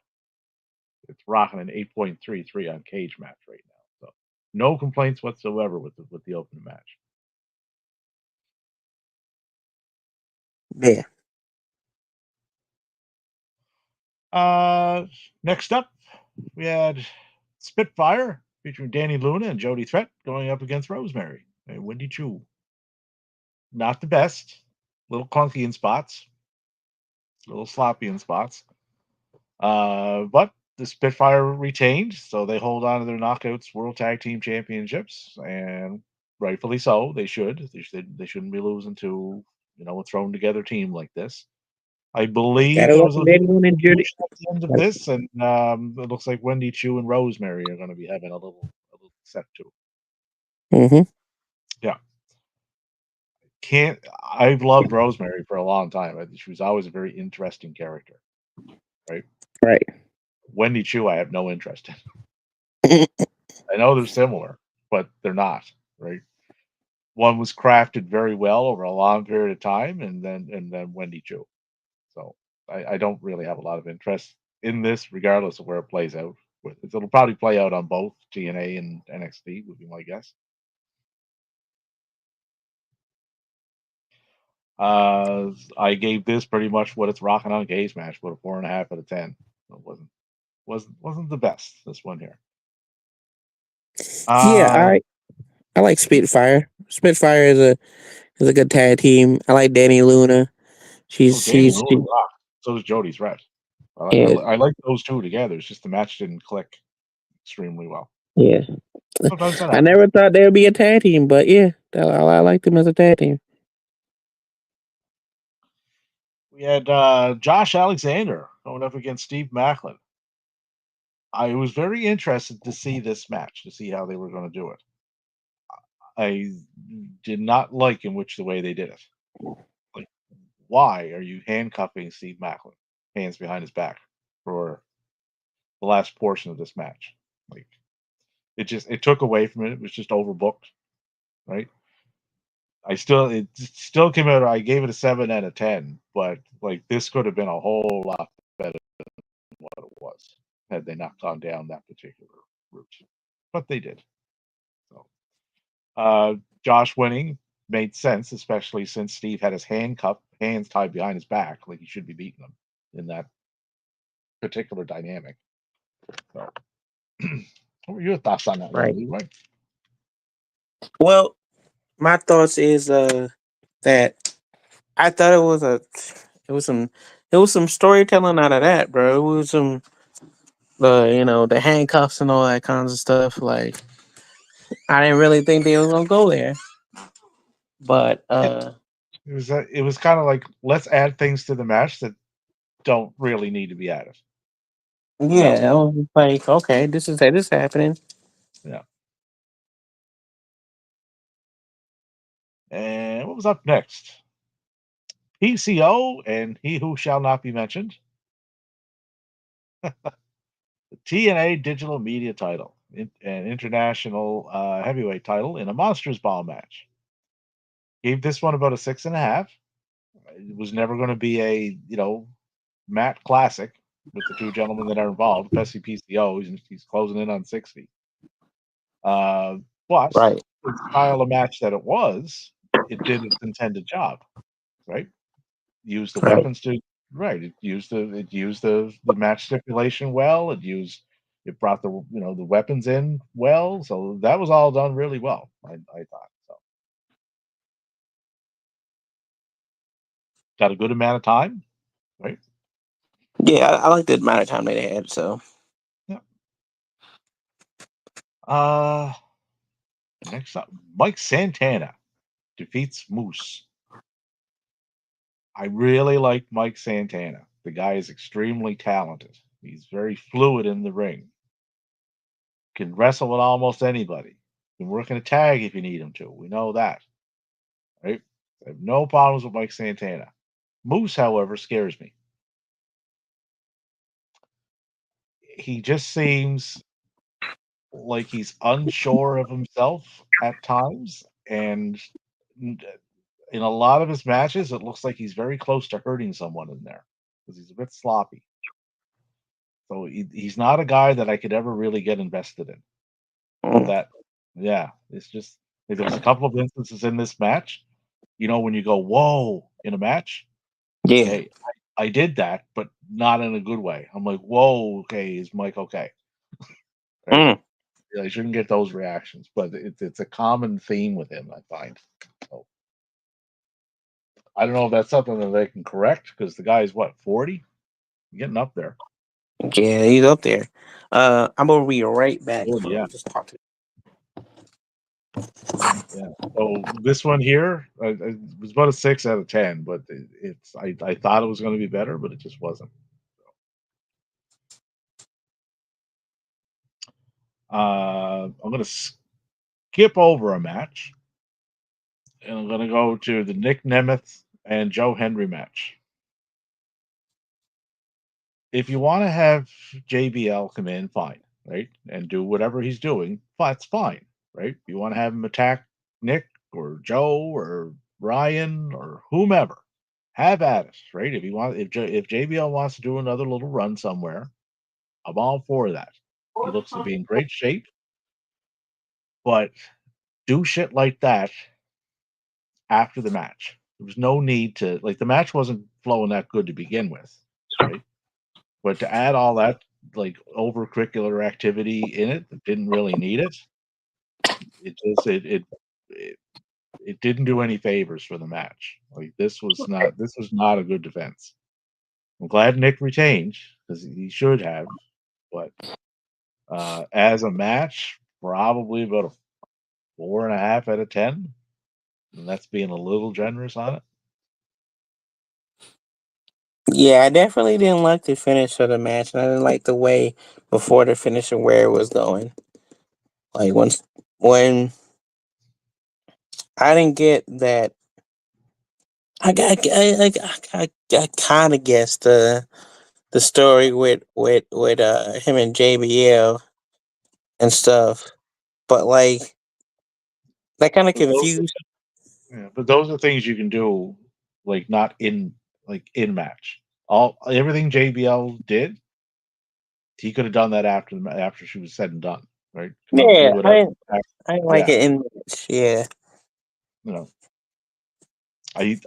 [SPEAKER 2] It's rocking an 8.33 on Cage Match right now. So no complaints whatsoever with the opening match.
[SPEAKER 1] Yeah,
[SPEAKER 2] Uh, Next up, we had Spitfire featuring Danny Luna and Jody Threat going up against Rosemary and Wendy Chu. Not the best, a little clunky in spots, a little sloppy in spots. But the Spitfire retained, so they hold on to their Knockouts World Tag Team Championships, and rightfully so. They shouldn't be losing to a thrown together team like this. I believe
[SPEAKER 1] gotta
[SPEAKER 2] there
[SPEAKER 1] let
[SPEAKER 2] was a
[SPEAKER 1] them
[SPEAKER 2] little
[SPEAKER 1] anyone in Judy.
[SPEAKER 2] confusion at the end of this, and it looks like Wendy Chu and Rosemary are going to be having a little set too.
[SPEAKER 1] Mm-hmm.
[SPEAKER 2] Yeah, can't. I've loved Rosemary for a long time. She was always a very interesting character, right?
[SPEAKER 1] Right.
[SPEAKER 2] Wendy Chu, I have no interest in. I know they're similar, but they're not, right? One was crafted very well over a long period of time, and then Wendy Chu. So I don't really have a lot of interest in this, regardless of where it plays out. It'll probably play out on both TNA and NXT, would be my guess. I gave this pretty much what it's rocking on Cage Match, but a 4.5 out of 10. It wasn't the best, this one here.
[SPEAKER 1] Yeah,
[SPEAKER 2] Uh,
[SPEAKER 1] I like Spitfire. Spitfire is a good tag team. I like Danny Luna.
[SPEAKER 2] oh,
[SPEAKER 1] She's
[SPEAKER 2] Danny
[SPEAKER 1] she's
[SPEAKER 2] Luna
[SPEAKER 1] she,
[SPEAKER 2] rock. So does Jody Threat.
[SPEAKER 1] yeah,
[SPEAKER 2] I like those two together. It's just the match didn't click extremely well.
[SPEAKER 1] yeah.
[SPEAKER 2] Sometimes that
[SPEAKER 1] I
[SPEAKER 2] happens.
[SPEAKER 1] never thought they would be a tag team, but yeah, I like them as a tag team.
[SPEAKER 2] We had Josh Alexander going up against Steve Macklin. I was very interested to see this match, to see how they were going to do it. I did not like in which the way they did it. Like, why are you handcuffing Steve Macklin, hands behind his back, for the last portion of this match? Like, it took away from it. It was just overbooked, right? It still came out. I gave it a 7 out of 10, but like this could have been a whole lot better than what it was had they not gone down that particular route. But they did. So Josh winning made sense, especially since Steve had his hands tied behind his back, like he should be beating him in that particular dynamic. So, what were your thoughts on that one,
[SPEAKER 1] Right.
[SPEAKER 2] Leroy?
[SPEAKER 1] Well, my thoughts is that I thought it was some it was some storytelling out of that, bro. It was some the handcuffs and all that kinds of stuff. Like I didn't really think they was gonna go there, but
[SPEAKER 2] It, it was kind of like, let's add things to the match that don't really need to be added. That was
[SPEAKER 1] yeah, I was like, okay, this happening.
[SPEAKER 2] yeah. And what was up next? PCO and He Who Shall Not Be Mentioned, the TNA Digital Media title, an international heavyweight title in a Monsters Ball match. Gave this one about a 6.5. It was never going to be a mat classic with the two gentlemen that are involved, especially PCO. He's closing in on 60. Uh, but
[SPEAKER 1] Right,
[SPEAKER 2] the style of match that it was, it did its intended job, right? Used the
[SPEAKER 1] right.
[SPEAKER 2] weapons to right. It used the match stipulation well. It brought the weapons in well. So that was all done really well. I thought so. Got a good amount of time, right?
[SPEAKER 1] Yeah, I like the amount of time they had. So
[SPEAKER 2] Yeah. Uh, Next up, Mike Santana defeats Moose. I really like Mike Santana. The guy is extremely talented. He's very fluid in the ring. Can wrestle with almost anybody. Can work in a tag if you need him to. We know that, right? I have no problems with Mike Santana. Moose, however, scares me. He just seems like he's unsure of himself at times, and in a lot of his matches, it looks like he's very close to hurting someone in there because he's a bit sloppy. So he's not a guy that I could ever really get invested in.
[SPEAKER 1] mm,
[SPEAKER 2] That, yeah, it's just there was a couple of instances in this match. When you go whoa in a match,
[SPEAKER 1] yeah,
[SPEAKER 2] okay, I did that, but not in a good way. I'm like, whoa, okay, is Mike okay? Right?
[SPEAKER 1] mm,
[SPEAKER 2] Yeah, you shouldn't get those reactions, but it's a common theme with him, I find. So I don't know if that's something that they can correct because the guy's what 40, getting up there.
[SPEAKER 1] yeah. He's up there. I'm gonna be right back.
[SPEAKER 2] 40,
[SPEAKER 1] Hold on,
[SPEAKER 2] yeah,
[SPEAKER 1] just talk to.
[SPEAKER 2] yeah. So this one here, it was about a 6 out of 10, but I thought it was going to be better, but it just wasn't. I'm going to skip over a match, and I'm going to go to the Nick Nemeth and Joe Henry match. If you want to have JBL come in, fine. right, and do whatever he's doing, that's fine, right? If you want to have him attack Nick or Joe or Ryan or whomever, have at it, right? If JBL wants to do another little run somewhere, I'm all for that. He looks to be in great shape, but do shit like that after the match. There was no need to, like, the match wasn't flowing that good to begin with, right? But to add all that like over curricular activity in it that didn't really need it, it just it it didn't do any favors for the match. Like this was not a good defense. I'm glad Nick retained because he should have, but as a match, probably about a 4.5 out of 10, and that's being a little generous on it.
[SPEAKER 1] Yeah, I definitely didn't like the finish of the match, and I didn't like the way before the finish and where it was going. Like when I didn't get that, I kind of guessed the story with him and JBL and stuff, but like that kind of
[SPEAKER 2] But those,
[SPEAKER 1] confused.
[SPEAKER 2] yeah, but those are things you can do, like not in like in match. All everything JBL did, he could have done that after she was said and done, right? He
[SPEAKER 1] Yeah,
[SPEAKER 2] would have,
[SPEAKER 1] I didn't like
[SPEAKER 2] yeah,
[SPEAKER 1] it in match. Yeah.
[SPEAKER 2] you know.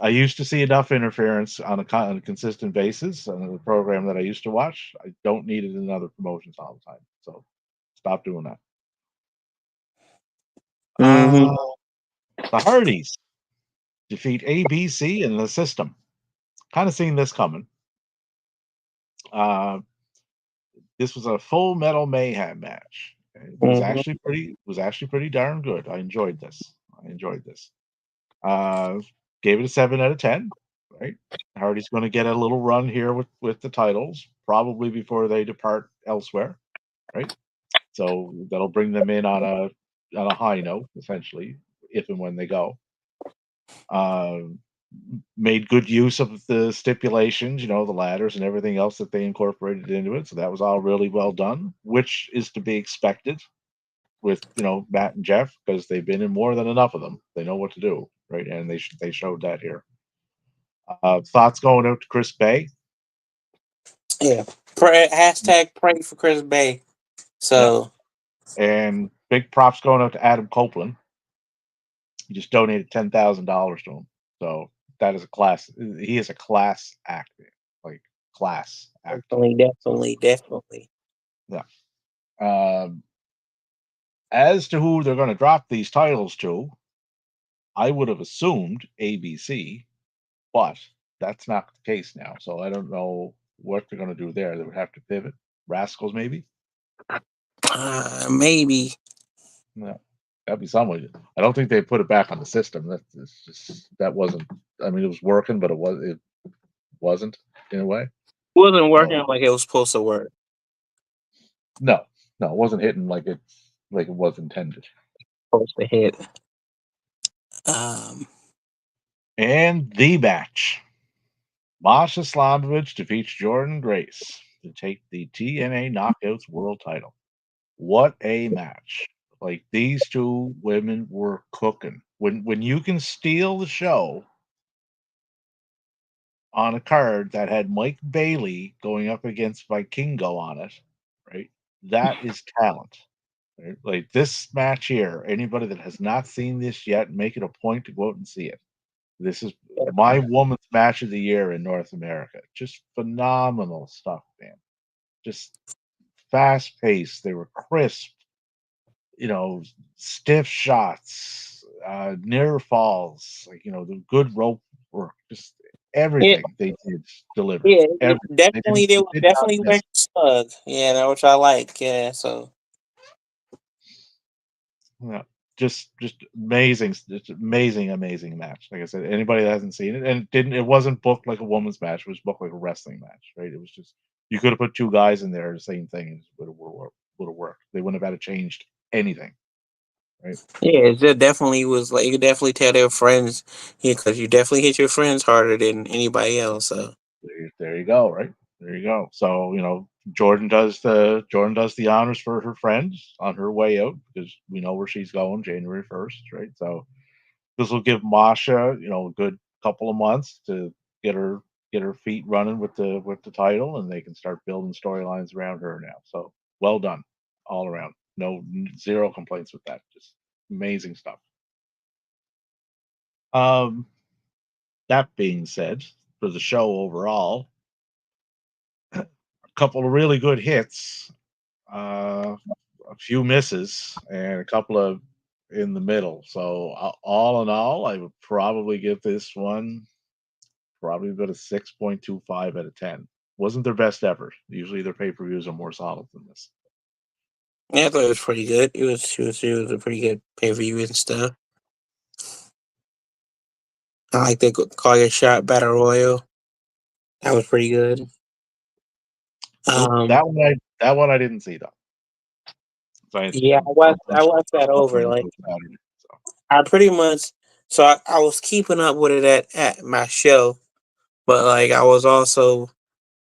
[SPEAKER 2] I used to see enough interference on a consistent basis on the program that I used to watch. I don't need it in other promotions all the time. So stop doing that.
[SPEAKER 1] Mm-hmm.
[SPEAKER 2] Uh, the Hardys defeat ABC in the system. Kind of seeing this coming. Uh, this was a Full Metal Mayhem match. It
[SPEAKER 1] Mm-hmm.
[SPEAKER 2] was actually pretty darn good. I enjoyed this. Uh, Gave it a 7 out of 10. Right, Hardy's going to get a little run here with the titles, probably before they depart elsewhere. Right, so that'll bring them in on a high note, essentially, if and when they go. Uh, Made good use of the stipulations, the ladders and everything else that they incorporated into it. So that was all really well done, which is to be expected with Matt and Jeff because they've been in more than enough of them. They know what to do, right? And they showed that here. Thoughts going out to Chris Bay?
[SPEAKER 1] Yeah. Pray for Chris Bay.
[SPEAKER 2] Yeah,
[SPEAKER 1] So
[SPEAKER 2] and big props going out to Adam Copeland. He just donated $10,000 to him. So that is a class. He is a class act, like class act.
[SPEAKER 1] definitely.
[SPEAKER 2] Yeah. Um, as to who they're going to drop these titles to, I would have assumed ABC, but that's not the case now. So I don't know what they're going to do there. They would have to pivot. Rascals, maybe.
[SPEAKER 1] Maybe.
[SPEAKER 2] No, that'd be somewhere. I don't think they put it back on the system. That wasn't. I mean, it was working, but it wasn't in a way.
[SPEAKER 1] Wasn't working
[SPEAKER 2] So
[SPEAKER 1] like it was supposed to work.
[SPEAKER 2] no, no, it wasn't hitting like it was intended.
[SPEAKER 1] Supposed to hit. Um
[SPEAKER 2] And the match: Masha Slamovich defeats Jordan Grace to take the TNA Knockouts World Title. What a match! Like these two women were cooking. When you can steal the show on a card that had Mike Bailey going up against Vikingo on it, right? That is talent. Right? Like this match here, anybody that has not seen this yet, make it a point to go out and see it. This is my woman's match of the year in North America. Just phenomenal stuff, man. Just fast paced. They were crisp, you know, stiff shots, near falls, like the good rope work, just
[SPEAKER 1] yeah,
[SPEAKER 2] everything they did delivered.
[SPEAKER 1] yeah,
[SPEAKER 2] Everything
[SPEAKER 1] definitely they
[SPEAKER 2] they
[SPEAKER 1] were
[SPEAKER 2] did not
[SPEAKER 1] definitely
[SPEAKER 2] miss.
[SPEAKER 1] wearing snug. Yeah, that which I like. Yeah, so
[SPEAKER 2] Yeah, just amazing, just amazing match. Like I said, anybody that hasn't seen it, and it wasn't booked like a woman's match. It was booked like a wrestling match, right? It was just you could have put two guys in there, the same thing would have worked. They wouldn't have had to changed anything, right?
[SPEAKER 1] yeah, it just definitely was like you could definitely tell they were friends. Yeah, because you definitely hit your friends harder than anybody else. So
[SPEAKER 2] There you go, right? There you go. So Jordan does the honors for her friend on her way out because we know where she's going January 1st, right? So this will give Masha, a good couple of months to get her get her feet running with the title, and they can start building storylines around her now. So well done, all around. No, zero complaints with that. Just amazing stuff. Um, that being said, for the show overall, a couple of really good hits, uh, a few misses, and a couple of in the middle. So all in all, I would probably give this one probably about a 6.25 out of 10. Wasn't their best ever. Usually their pay per views are more solid than this.
[SPEAKER 1] Yeah, I thought it was pretty good. It was a pretty good pay per view and stuff. I like the call your shot battle royal. That was pretty good.
[SPEAKER 2] Well,
[SPEAKER 1] Um,
[SPEAKER 2] that one I didn't see though. So I had
[SPEAKER 1] yeah,
[SPEAKER 2] spent a
[SPEAKER 1] I
[SPEAKER 2] bunch of
[SPEAKER 1] watched
[SPEAKER 2] stuff
[SPEAKER 1] that
[SPEAKER 2] going
[SPEAKER 1] over.
[SPEAKER 2] into
[SPEAKER 1] Like
[SPEAKER 2] it Saturday. So
[SPEAKER 1] I pretty much, so I was keeping up with it at my show, but like I was also,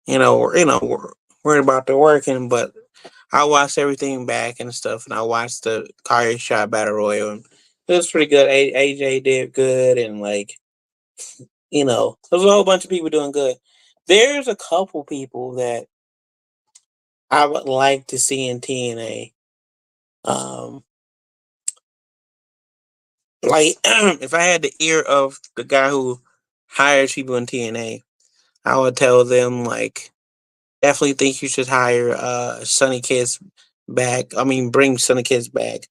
[SPEAKER 1] worried about the working, but I watched everything back and stuff, and I watched the Kaya shot battle royal. And it was pretty good. AJ did good, and like there was a whole bunch of people doing good. There's a couple people that I would like to see in TNA. Um, like if I had the ear of the guy who hires people in TNA, I would tell them like definitely think you should hire Sunny Kiss back. I mean, bring Sunny Kiss back.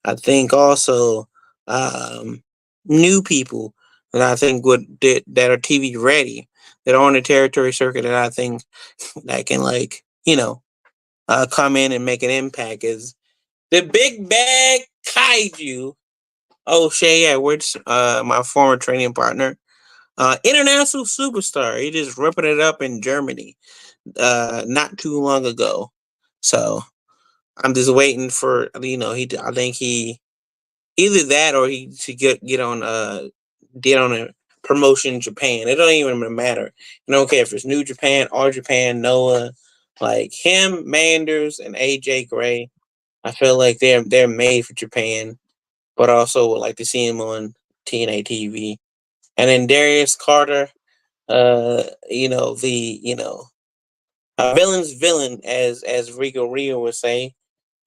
[SPEAKER 1] I think also um, new people that I think that are TV ready that are on the territory circuit that I think that can like come in and make an impact is the Big Bag Kaiju. Oh, Shay Edwards, my former training partner, international superstar. He just ripping it up in Germany not too long ago. So I'm just waiting for I think he either that or he should get on a promotion in Japan. It don't even matter. You don't care if it's New Japan, All Japan, Noah, like him, Manders, and AJ Gray. I feel like they're made for Japan, but also would like to see him on TNA TV. And then Darius Carter, a villain's villain, as Rico Rio would say.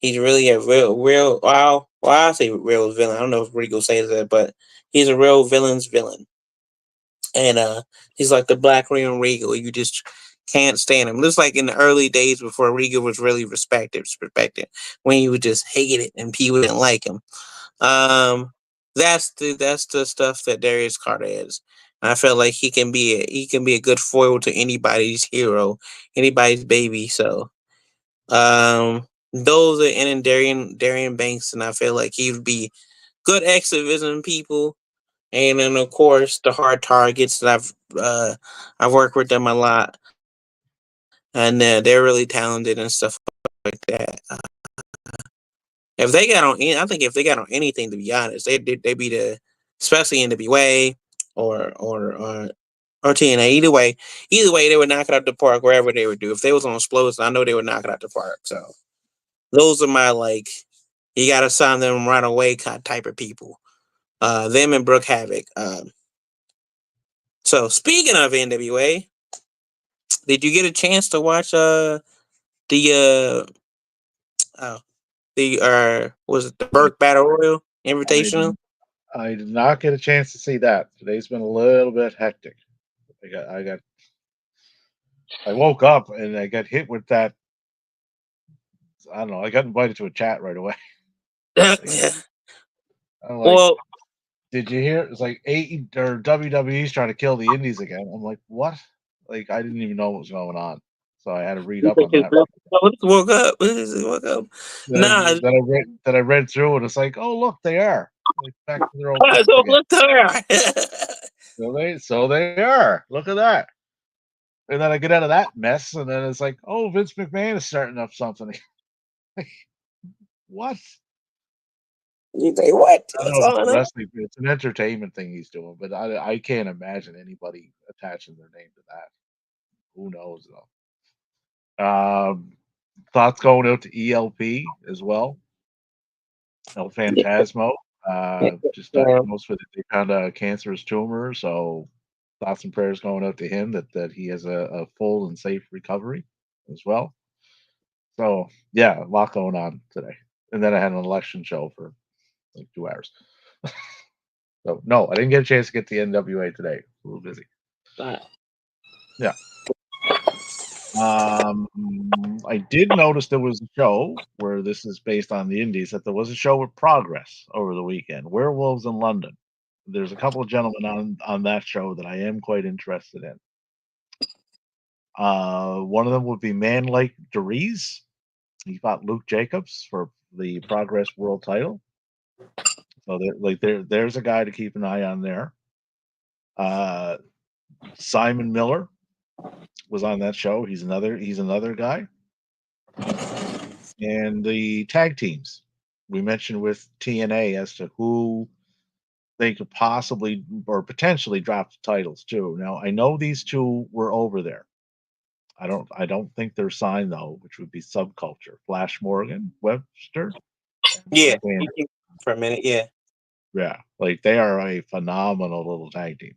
[SPEAKER 1] He's really a real. Well, I say real villain. I don't know if Rico says that, but he's a real villain's villain, and he's like the Black Rio Regal. You just can't stand him. Looks like in the early days before Regal was really respected when you would just hate it and people didn't like him. Um, that's the stuff that Darius Carter is. I feel like he can be a good foil to anybody's hero, anybody's baby. So those are and then Darian Banks, and I feel like he would be good exhibition people. And then of course the hard targets that I've worked with them a lot, and they're really talented and stuff like that. If they got on, I think if they got on anything, to be honest, they be especially in the BWA or or TNA. Either way, they would knock it out the park wherever they would do. If they was on explosives, I know they would knock it out the park. So those are my like, you gotta sign them right away type of people. Them and Brooke Havoc. So speaking of NWA, did you get a chance to watch the oh, the was it the
[SPEAKER 2] I
[SPEAKER 1] Burke Battle Royal
[SPEAKER 2] I
[SPEAKER 1] Invitational?
[SPEAKER 2] did, I did not get a chance to see that. Today's been a little bit hectic. I woke up and I got hit with that. I don't know. I got invited to a chat right away. Like,
[SPEAKER 1] Yeah.
[SPEAKER 2] I'm like,
[SPEAKER 1] Well,
[SPEAKER 2] did you hear? It's like or WWE's trying to kill the Indies again. I'm like, what? Like, I didn't even know what was going on, so I had to read up on that.
[SPEAKER 1] woke up. Woke up. Nah,
[SPEAKER 2] That I read through, and it's like, oh look, they are like back to their old tricks
[SPEAKER 1] so
[SPEAKER 2] again.
[SPEAKER 1] look there.
[SPEAKER 2] So they are. Look at that. And then I get out of that mess, and then it's like, oh, Vince McMahon is starting up something. What?
[SPEAKER 1] You say what?
[SPEAKER 2] I don't
[SPEAKER 1] What's
[SPEAKER 2] know if it's
[SPEAKER 1] on
[SPEAKER 2] a
[SPEAKER 1] up?
[SPEAKER 2] wrestling. It's an entertainment thing he's doing, but I can't imagine anybody attaching their name to that. Who knows though? Um, Thoughts going out to ELP as well. El Phantasmo. Just
[SPEAKER 1] Yeah.
[SPEAKER 2] diagnosed with a kind of cancerous tumor. So thoughts and prayers going out to him that he has a full and safe recovery as well. So yeah, a lot going on today. And then I had an election show for like 2 hours. So no, I didn't get a chance to get to the NWA today. A little busy.
[SPEAKER 1] Right.
[SPEAKER 2] Yeah. I did notice there was a show where this is based on the Indies that there was a show with Progress over the weekend, Werewolves in London. There's a couple of gentlemen on that show that I am quite interested in. One of them would be Man Lake Deriz. He fought Luke Jacobs for the Progress World Title. So there's a guy to keep an eye on there. Uh, Simon Miller was on that show. He's another guy. And the tag teams we mentioned with TNA as to who they could possibly or potentially drop the titles to. Now I know these two were over there. I don't think they're signed though, which would be Subculture. Flash Morgan, Webster, and
[SPEAKER 1] Yeah.
[SPEAKER 2] Mark Van.
[SPEAKER 1] For a minute, yeah.
[SPEAKER 2] Yeah, like they are a phenomenal little tag team.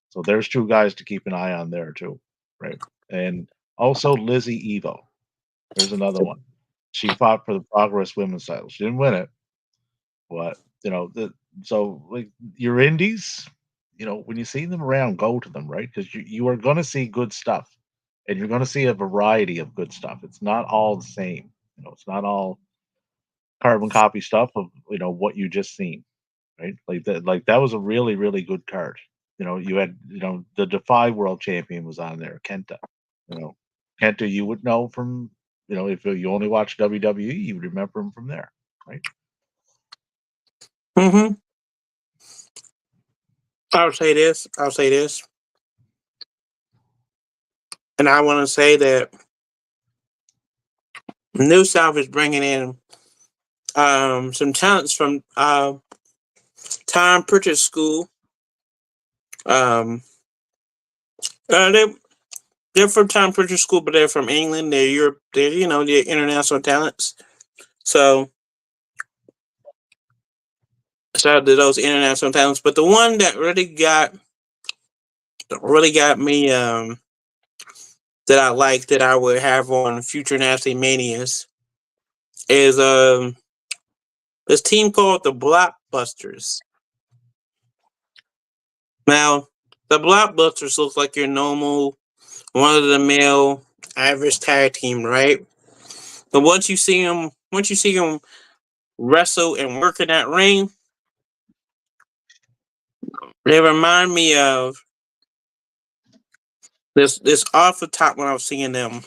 [SPEAKER 2] So there's two guys to keep an eye on there too, right? And also Lizzie Evo. There's another one. She fought for the Progress Women's title. She didn't win it, but so like your indies, when you see them around, go to them, right? Because you are going to see good stuff, and you're going to see a variety of good stuff. It's not all the same. It's not all carbon copy stuff of what you just seen, right? Like that was a really really good card. You had the Defy World Champion was on there, Kenta. You know, Kenta you would know from if you only watch WWE, you would remember him from there, right?
[SPEAKER 1] Mm-hmm. I'll say this. I'll say this. And I want to say that New South is bringing in some talents from Tom Pritchard's school. Um, uh, they they're from Tom Pritchard's school, but they're from England. They're Europe. They're international talents. So shout out to those international talents. But the one that really got me that I like that I would have on future Nasty Manias is this team called the Blockbusters. Now, the Blockbusters looks like your normal one of the male average tag team, right? But once you see them wrestle and work in that ring, they remind me of this off the top when I was seeing them.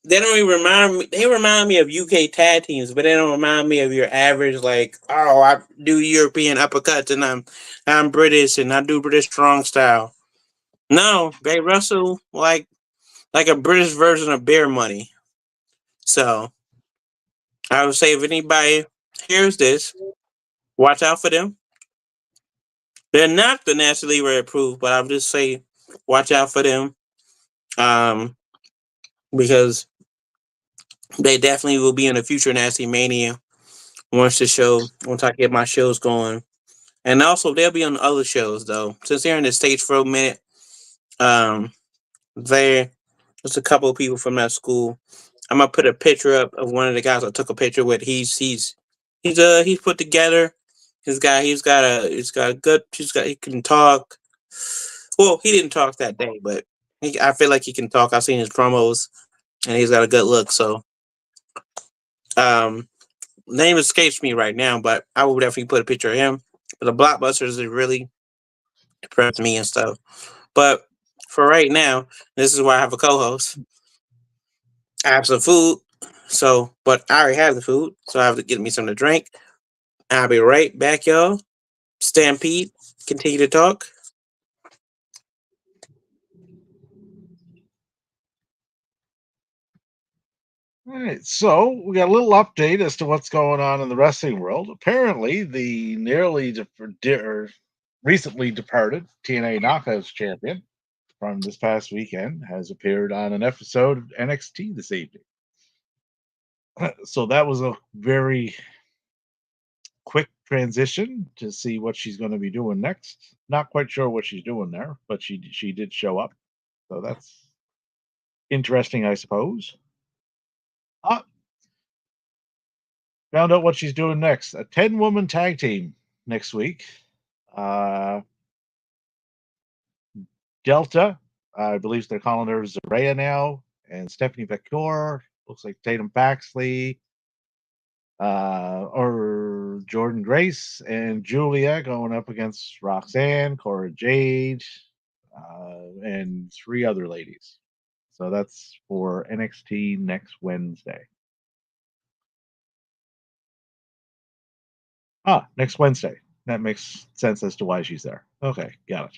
[SPEAKER 1] They don't even remind me. They remind me of UK tag teams, but they don't remind me of your average like, oh, I do European uppercuts and I'm British and I do British strong style. No, they wrestle like a British version of Bear Money. So I would say if anybody hears this, watch out for them. They're not the Nasty Leroy approved, but I would just say watch out for them. Um, because they definitely will be in the future Nasty Mania once I get my shows going. And also they'll be on other shows though. Since they're in the States for a minute, um there's a couple of people from that school. I'm gonna put a picture up of one of the guys I took a picture with. He's put together. He's got a good he can talk. Well, he didn't talk that day, but I feel like he can talk. I've seen his promos and he's got a good look. So um name escapes me right now, but I would definitely put a picture of him. But the Blockbusters is really impressed me and stuff. But for right now, this is why I have a co-host. I have some food, but I already have the food, so I have to get me something to drink. I'll be right back, y'all. Stampede, continue to talk.
[SPEAKER 2] All right, so we got a little update as to what's going on in the wrestling world. Apparently, the recently departed TNA Knockouts champion from this past weekend has appeared on an episode of NXT this evening. So that was a very quick transition to see what she's going to be doing next. Not quite sure what she's doing there, but she did show up, so that's interesting, I suppose. Ah, found out what she's doing next. A 10-woman tag team next week. Delta, I believe they're calling her Zaraya now, and Stephanie Beckor. Looks like Tatum Paxley, or Jordan Grace and Julia going up against Roxanne, Cora Jade, and 3 other ladies. So that's for NXT next Wednesday. Next Wednesday. That makes sense as to why she's there. Okay, got it.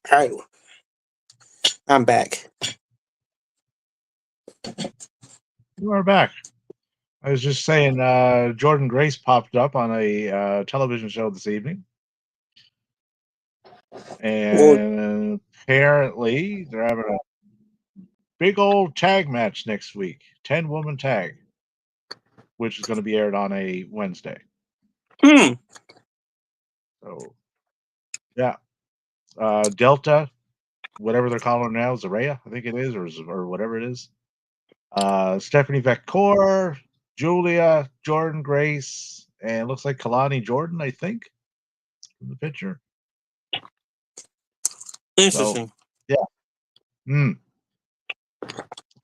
[SPEAKER 1] All right, I'm back.
[SPEAKER 2] You are back. I was just saying, Jordan Grace popped up on a television show this evening. And apparently they're having a big old tag match next week, 10-woman tag, which is going to be aired on a Wednesday. So, yeah. Delta, whatever they're calling her now, Zaraya, I think it is, or whatever it is. Stephanie Beckor, Julia, Jordan Grace, and looks like Kalani Jordan, I think, from the picture.
[SPEAKER 1] Interesting.
[SPEAKER 2] So, yeah.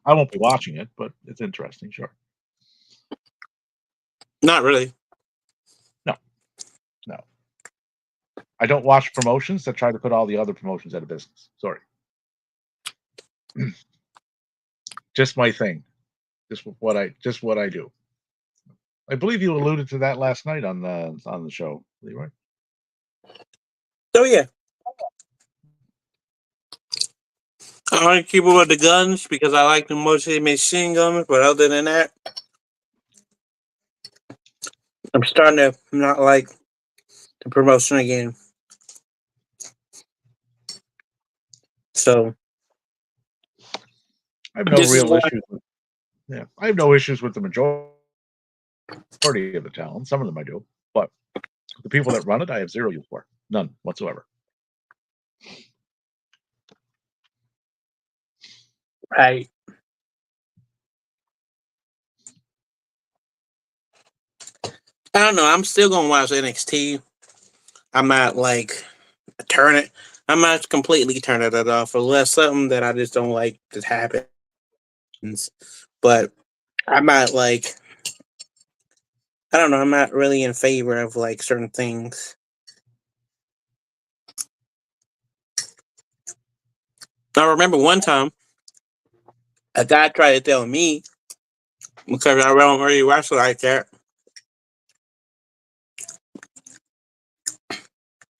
[SPEAKER 2] I won't be watching it, but it's interesting, sure.
[SPEAKER 1] Not really.
[SPEAKER 2] No. I don't watch promotions that try to put all the other promotions out of business. Sorry. Just my thing. Just what I do. I believe you alluded to that last night on the show, Leroy.
[SPEAKER 1] So yeah, I like people with the guns because I like the mostly machine guns. But other than that, I'm starting to not like the promotion again. So
[SPEAKER 2] I have no
[SPEAKER 1] this is
[SPEAKER 2] real
[SPEAKER 1] why.
[SPEAKER 2] issues with. Yeah, I have no issues with the majority of the talent. Some of them I do, but the people that run it, I have zero use for. None whatsoever.
[SPEAKER 1] I don't know. I'm still gonna watch NXT. I'm not like turn it. I'm not completely turn it off unless something that I just don't like just happens. But I'm not like I don't know. I'm not really in favor of like certain things. I remember one time a guy tried to tell me because I don't really wrestle like that,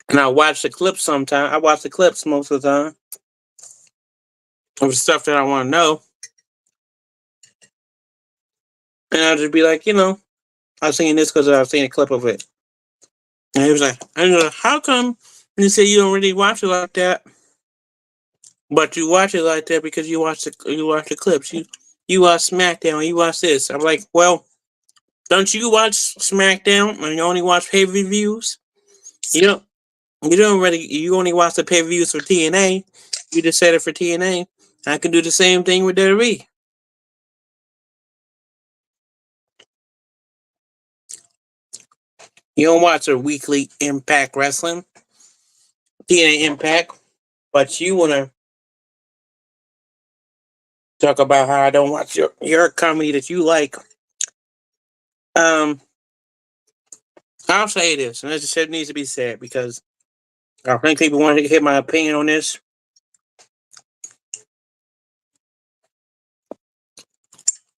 [SPEAKER 1] and I watch the clips sometimes. I watch the clips most of the time of the stuff that I want to know, and I'll just be like, I've seen this because I've seen a clip of it. And he was like, how come you say you don't really watch it like that? But you watch it like that because you watch the clips. You watch SmackDown. You watch this. I'm like, well, don't you watch SmackDown and you only watch pay per views? You don't. You don't really. You only watch the pay per views for TNA. You just said it for TNA. I can do the same thing with WWE. You don't watch a weekly Impact Wrestling, TNA Impact, but you wanna talk about how I don't watch your comedy that you like. Um, I'll say this, and this shit needs to be said because I think people want to hear my opinion on this.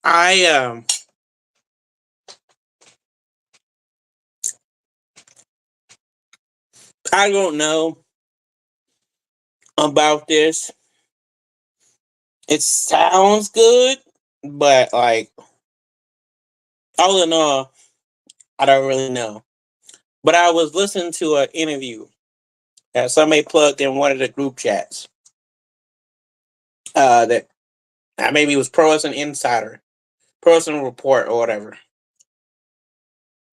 [SPEAKER 1] I I don't know about this. It sounds good, but like all in all, I don't really know. But I was listening to an interview that somebody plugged in one of the group chats. That maybe it was Pro Wrestling Insider, Pro Wrestling Report, or whatever.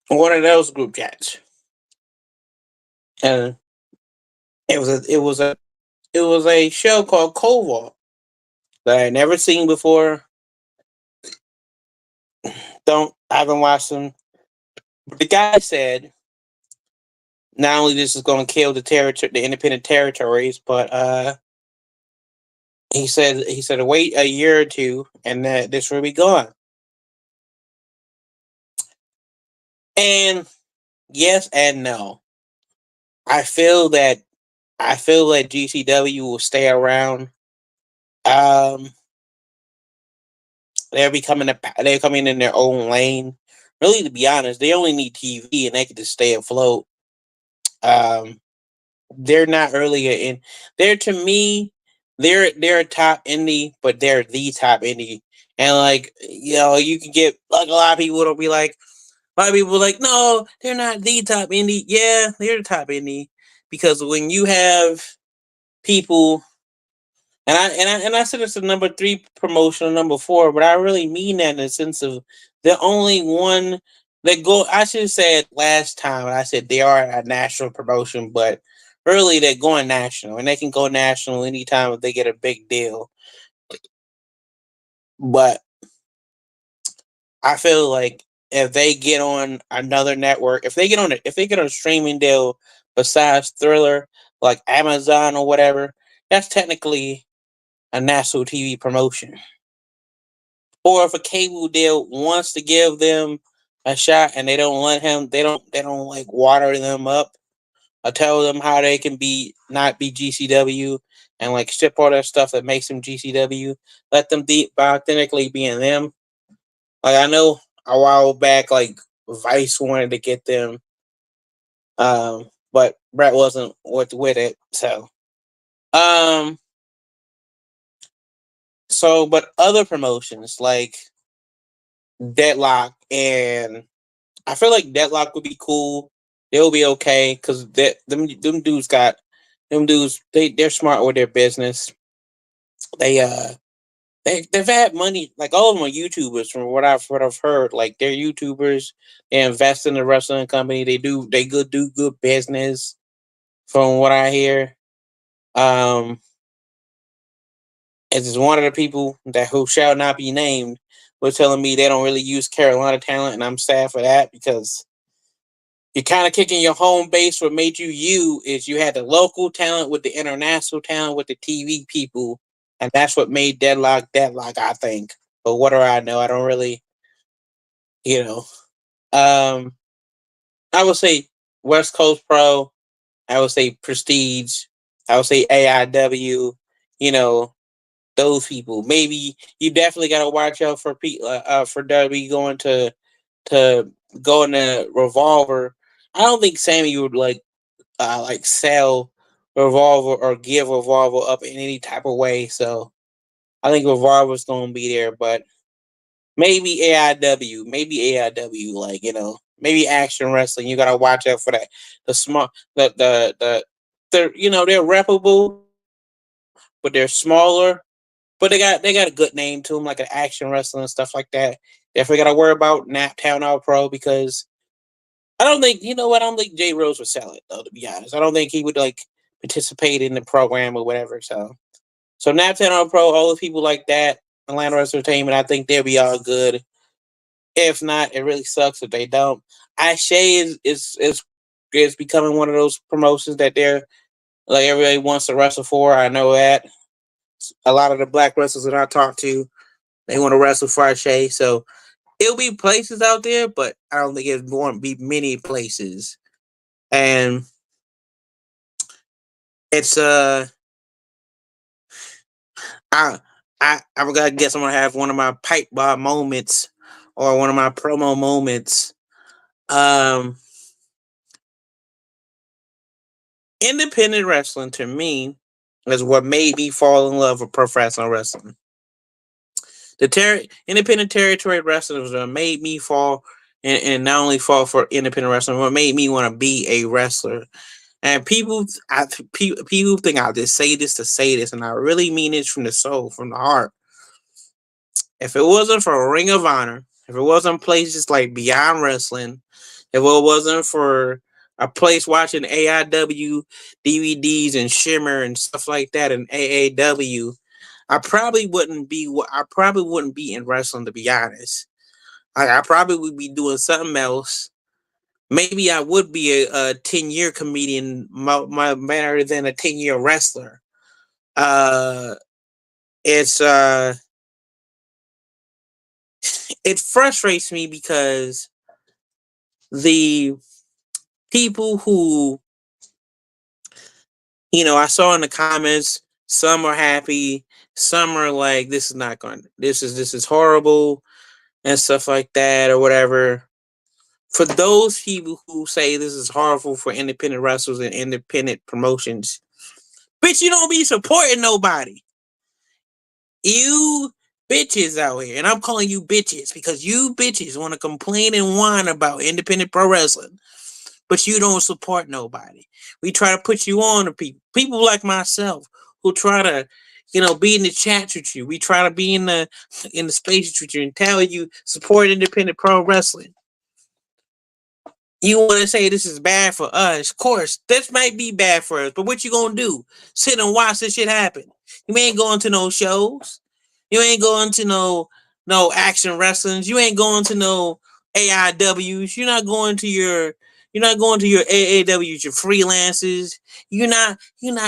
[SPEAKER 1] One of those group chats, and it was a show called Koval that I had never seen before. Don't I haven't watched them. But the guy said not only this is going to kill the independent territories, but he said wait a year or two and that this will be gone. And yes and no. I feel that GCW will stay around. Um, they're coming in their own lane. Really, to be honest, they only need TV and they can just stay afloat. Um, they're not really in. They're to me, they're a top indie, but they're the top indie. And like you can get like a lot of people will be like, a lot of people are like, no, they're not the top indie. Yeah, they're the top indie because when you have people, and I said it's a number 3 promotion, or number 4, but I really mean that in the sense of the only one that go. I should have said last time. I said they are a national promotion, but really they're going national, and they can go national anytime if they get a big deal. But I feel like if they get on another network, if they get on a streaming deal besides Thriller, like Amazon or whatever, that's technically a national TV promotion. Or if a cable deal wants to give them a shot and they don't let him, they don't like water them up or tell them how they can be not be GCW and like strip all that stuff that makes them GCW. Let them be authentically being them. Like I know a while back, like Vice wanted to get them, but Brett wasn't with it. Um, but other promotions like Deadlock and I feel like Deadlock would be cool. They'll be okay because them dudes they're smart with their business. They they've had money like all of them are YouTubers from what I've heard. Like they're YouTubers. They invest in the wrestling company. They do good business from what I hear. Um, as one of the people that who shall not be named was telling me they don't really use Carolina talent, and I'm sad for that because you're kind of kicking your home base. What made you is you had the local talent with the international talent with the TV people, and that's what made Deadlock. I think, but what do I know? I don't really, you know. Um, I would say West Coast Pro. I would say Prestige. I would say AIW. You know those people. Maybe you definitely got to watch out for W going to go in a Revolver. I don't think Sammy would like sell Revolver or give Revolver up in any type of way. So I think Revolver's gonna be there, but maybe AIW, like maybe Action Wrestling. You gotta watch out for that. The small, they're they're reputable, but they're smaller. But they got a good name to them, like an Action Wrestling and stuff like that. Definitely gotta worry about Naptown All Pro because I don't think I don't think Jay Rose would sell it though. To be honest, I don't think he would like participate in the program or whatever. So Naptown All Pro, all the people like that, Atlanta Wrestling Entertainment, I think they'll be all good. If not, it really sucks if they don't. Ashe is becoming one of those promotions that they're like everybody wants to wrestle for. I know that a lot of the black wrestlers that I talk to, they want to wrestle for Ashe. So it'll be places out there, but I don't think it won't be many places. And it's I I'm gonna guess I'm gonna have one of my pipe bar moments or one of my promo moments. Um, Independent wrestling to me is what made me fall in love with professional wrestling. Independent territory wrestling was what made me fall and not only fall for independent wrestling, what made me want to be a wrestler. And people think I'll just say this to say this, and I really mean it from the soul, from the heart. If it wasn't for Ring of Honor, if it wasn't places like Beyond Wrestling, if it wasn't for a place watching AIW DVDs and Shimmer and stuff like that and AAW, I probably wouldn't be in wrestling, to be honest. I probably would be doing something else. Maybe I would be a 10-year comedian better than a 10-year wrestler. Uh it's it frustrates me because the people who, I saw in the comments, some are happy, some are like, this is horrible and stuff like that or whatever. For those people who say this is horrible for independent wrestlers and independent promotions, bitch, you don't be supporting nobody. You bitches out here, and I'm calling you bitches because you bitches want to complain and whine about independent pro wrestling, but you don't support nobody. We try to put you on to people like myself who try to, be in the chats with you. We try to be in the spaces with you and tell you support independent pro wrestling. You want to say this is bad for us? Of course, this might be bad for us, but what you gonna do? Sit and watch this shit happen? You ain't going to no shows. You ain't going to no action wrestlings. You ain't going to no AIWs. You're not going to your AAWs, your freelancers. You're not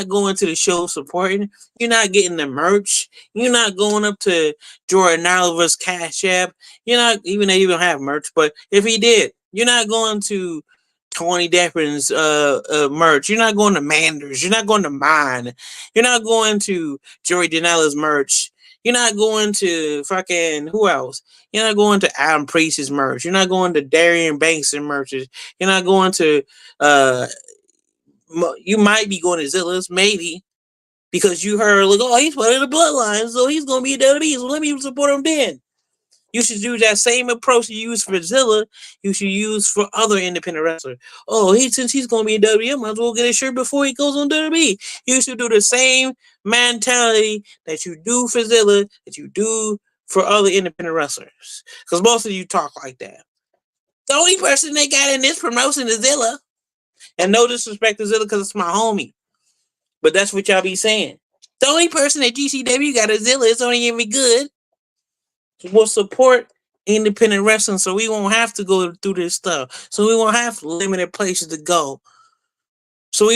[SPEAKER 1] going to the show supporting. You're not getting the merch. You're not going up to Jordan Oliver's Cash App. You're not, even though you don't have merch, but if he did, you're not going to Tony Deppin's merch. You're not going to Manders. You're not going to Mine. You're not going to Joey Janela's merch. You're not going to fucking who else? You're not going to Adam Priest's merch. You're not going to Darian Banks' merches. You're not going to uh you might be going to Zilla's, maybe, because you heard like, oh, he's part of the bloodline, so he's gonna be a WWE, so let me support him then. You should use that same approach you use for Zilla, you should use for other independent wrestlers. Oh, since he's gonna be in WWE, I might as well get a shirt before he goes on WWE. You should do the same mentality that you do for Zilla, that you do for other independent wrestlers. Because most of you talk like that. The only person they got in this promotion is Zilla. And no disrespect to Zilla because it's my homie. But that's what y'all be saying. The only person at GCW got a Zilla is only gonna be good. Will support independent wrestling so we won't have to go through this stuff. So we won't have limited places to go. So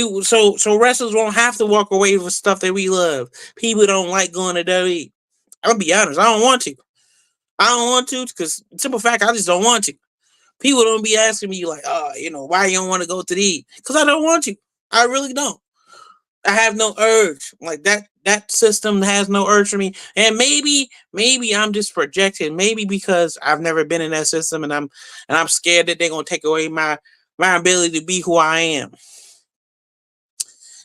[SPEAKER 1] wrestlers won't have to walk away with stuff that we love. People don't like going to WWE. I'll be honest, I don't want to. I don't want to because simple fact, I just don't want to. People don't be asking me like, why you don't want to go to these? Because I don't want to. I really don't. I have no urge. Like that system has no urge for me. And maybe I'm just projecting. Maybe because I've never been in that system and I'm scared that they're gonna take away my ability to be who I am.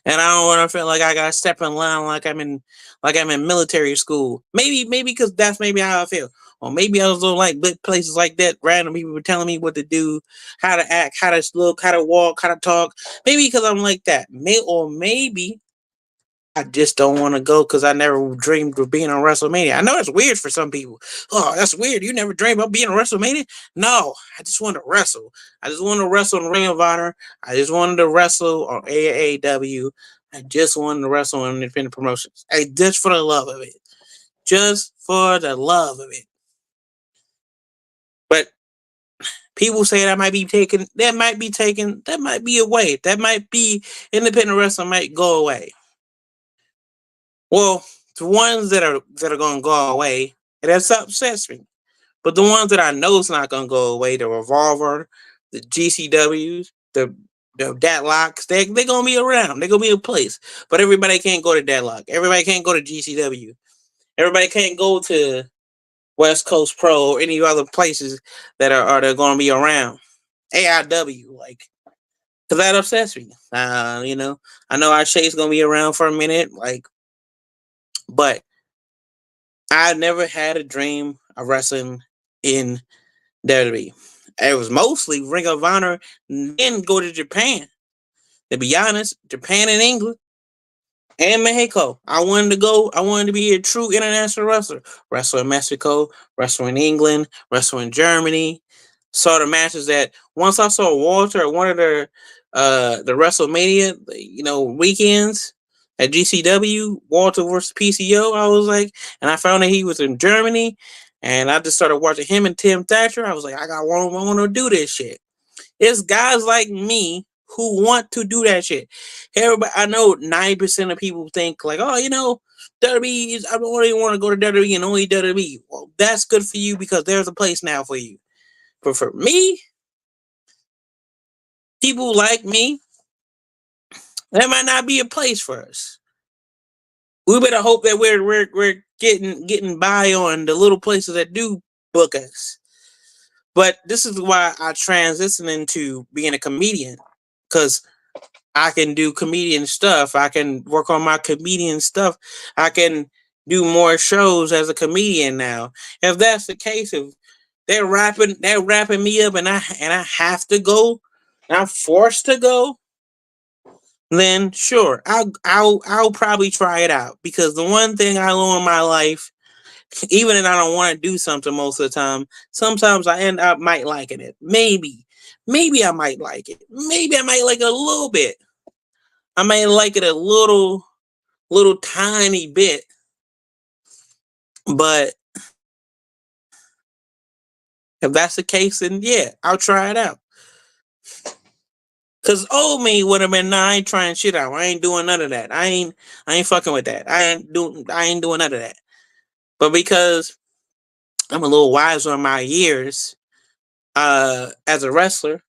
[SPEAKER 1] And I don't want to feel like I gotta step in line like I'm in military school. Maybe because that's maybe how I feel. Or maybe I was like places like that. Random people were telling me what to do, how to act, how to look, how to walk, how to talk. Maybe because I'm like that. Maybe I just don't want to go because I never dreamed of being on WrestleMania. I know it's weird for some people. Oh, that's weird. You never dreamed about being on WrestleMania? No, I just want to wrestle. I just want to wrestle in Ring of Honor. I just wanted to wrestle on AAW. I just wanted to wrestle on independent promotions. Hey, just for the love of it. Just for the love of it. But people say that might be away. That might be independent wrestling might go away. Well, the ones that are going to go away, and that upsets me. But the ones that I know is not going to go away, the Revolver, the GCWs, the Deadlocks, they're going to be around. They're going to be in place. But everybody can't go to Deadlock. Everybody can't go to GCW. Everybody can't go to West Coast Pro or any other places that are going to be around. AIW, like, because that upsets me. I know our Shay's going to be around for a minute, like, but I never had a dream of wrestling in WWE. It was mostly Ring of Honor, and then go to Japan. To be honest, Japan and England and Mexico. I wanted to go. I wanted to be a true international wrestler. Wrestle in Mexico, wrestle in England, wrestle in Germany. Saw the matches that once I saw Walter at one of the WrestleMania, weekends at GCW, Walter versus PCO. I was like, and I found that he was in Germany, and I just started watching him and Tim Thatcher. I was like, I want to do this shit. It's guys like me who want to do that shit. Everybody, I know 90% of people think like, oh, WWE is, I don't even want to go to WWE and only WWE. Well, that's good for you because there's a place now for you. But for me, people like me, there might not be a place for us. We better hope that we're getting by on the little places that do book us. But this is why I transitioned into being a comedian, because I can do comedian stuff. I can work on my comedian stuff. I can do more shows as a comedian now. If that's the case, if they're wrapping me up, and I have to go, and I'm forced to go, then sure, I'll probably try it out. Because the one thing I learned in my life, even if I don't want to do something most of the time, sometimes I end up might liking it. Maybe I might like it. Maybe I might like it a little bit. I might like it a little tiny bit, but if that's the case, then yeah, I'll try it out. Cause old me would have been, nah, I ain't trying shit out. I ain't doing none of that. I ain't fucking with that. I ain't doing none of that. But because I'm a little wiser in my years, as a wrestler,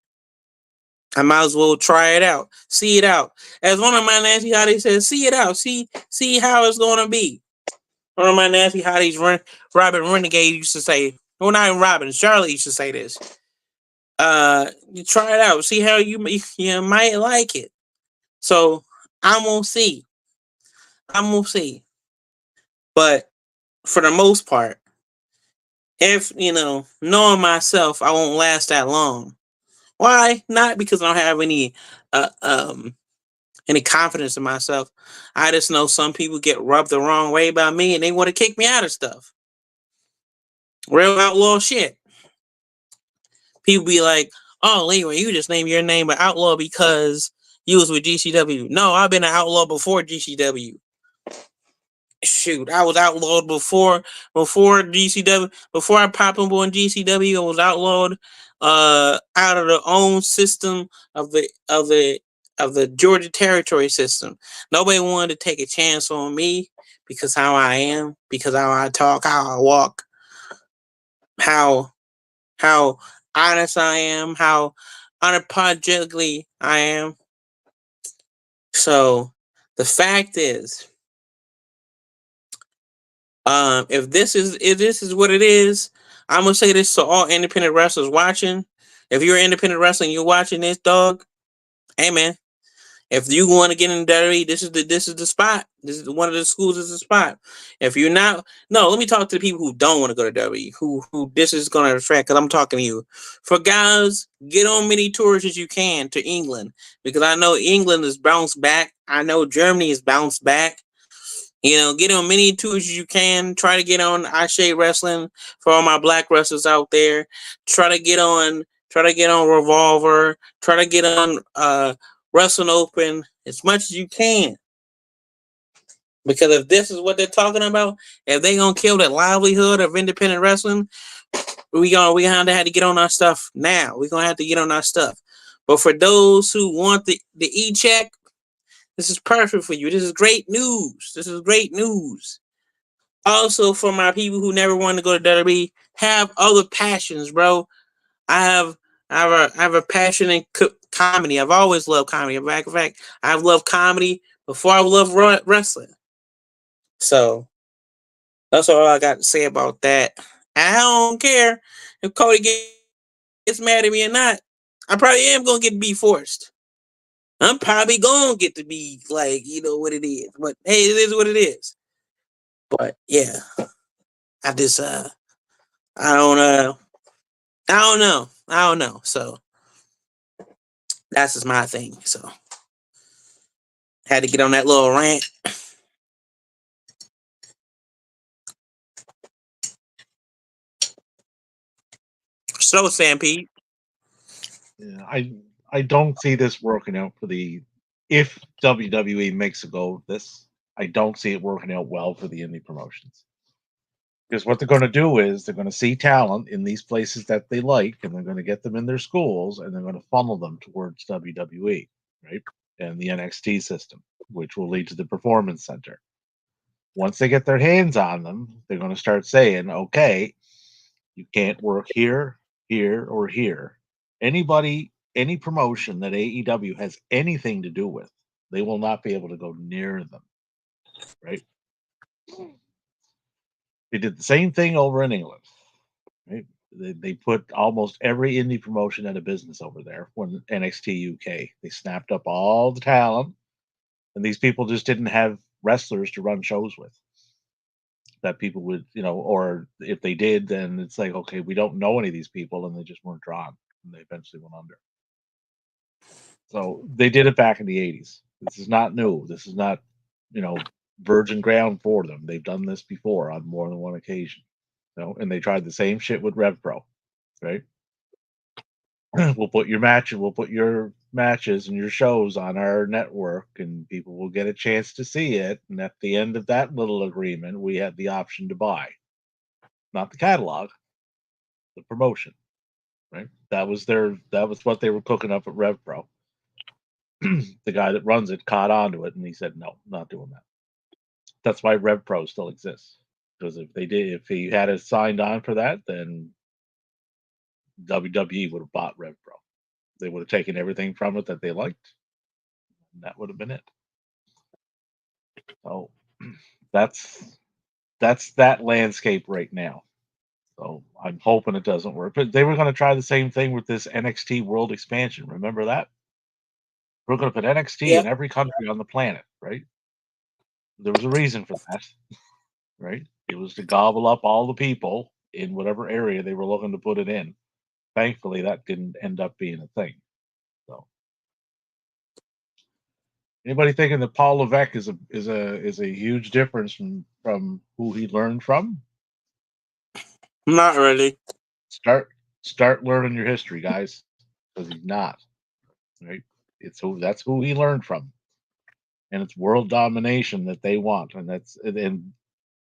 [SPEAKER 1] I might as well try it out, see it out. As one of my Nasty Hotties says, see it out, see how it's gonna be. One of my Nasty Hotties, Robin Renegade used to say, well, not even Robin, Charlotte used to say this. You try it out, see how you might like it. So I'm gonna see. But for the most part, if knowing myself, I won't last that long. Why? Not because I don't have uh, um any confidence in myself. I just know some people get rubbed the wrong way by me and they want to kick me out of stuff. Real outlaw shit. People be like, oh, Leroy, you just named your name an outlaw because you was with GCW. No, I've been an outlaw before GCW. Shoot, I was outlawed before GCW. Before I popped up on GCW, I was outlawed out of the own system of the Georgia Territory system. Nobody wanted to take a chance on me because how I am, because how I talk, how I walk, how honest I am, how unapologetically I am. So the fact is, if this is what it is, I'm gonna say this to all independent wrestlers watching. If you're an independent wrestler and you're watching this, dog, hey man, if you want to get in WWE, this is the spot. This is one of the schools is the spot. If you're not, no, let me talk to the people who don't want to go to WWE, who this is going to attract. Because I'm talking to you. For guys, get on many tours as you can to England, because I know England is bounced back. I know Germany is bounced back. Get on many tours as you can. Try to get on Ashe Wrestling for all my black wrestlers out there. Try to get on Revolver. Try to get on Wrestling Open as much as you can. Because if this is what they're talking about, if they gonna kill the livelihood of independent wrestling, we gonna have to get on our stuff now. We're gonna have to get on our stuff. But for those who want the e-check, this is perfect for you. This is great news. Also, for my people who never wanted to go to WWE, have other passions, bro. I have a passion in comedy. I've always loved comedy. As a matter of fact, I've loved comedy before I loved wrestling. So That's all I got to say about that. I don't care if Cody gets mad at me or not. I probably am gonna get to be forced. I'm probably gonna get to be like, what it is. But hey, it is what it is. But yeah, I just I don't I don't know. I don't know. So that's just my thing. So had to get on that little rant. So Stampede.
[SPEAKER 2] Yeah, I don't see this working out for the if WWE makes a go of this. I don't see it working out well for the indie promotions. Because what they're going to do is they're going to see talent in these places that they like, and they're going to get them in their schools, and they're going to funnel them towards WWE, right? And the NXT system, which will lead to the Performance Center. Once they get their hands on them, they're going to start saying, okay, you can't work here, here, or here. Anybody, any promotion that AEW has anything to do with, they will not be able to go near them, right? They did the same thing over in England, right? They put almost every indie promotion out of business over there when NXT UK. They snapped up all the talent, and these people just didn't have wrestlers to run shows with that people would, or if they did, then it's like, okay, we don't know any of these people, and they just weren't drawn, and they eventually went under. So they did it back in the 80s. This is not new. This is not, you know, virgin ground for them. They've done this before on more than one occasion. And they tried the same shit with RevPro, right? We'll put your match and we'll put your matches and your shows on our network, and people will get a chance to see it. And at the end of that little agreement, we had the option to buy, not the catalog, the promotion, right? That was what they were cooking up at RevPro. The guy that runs it caught onto it, and he said, "No, not doing that." That's why RevPro still exists. Because if he had it signed on for that, then WWE would have bought RevPro. They would have taken everything from it that they liked, and that would have been it. So that's that's that landscape right now. So I'm hoping it doesn't work. But they were going to try the same thing with this NXT World Expansion. Remember that? We're going to put NXT in
[SPEAKER 1] Yep.
[SPEAKER 2] every country on the planet, right? There was a reason for that, right? It was to gobble up all the people in whatever area they were looking to put it in. Thankfully, that didn't end up being a thing. So, anybody thinking that Paul Levesque is a huge difference from who he learned from?
[SPEAKER 1] Not really.
[SPEAKER 2] Start start learning your history, guys, because he's not right. That's who he learned from, and it's world domination that they want, and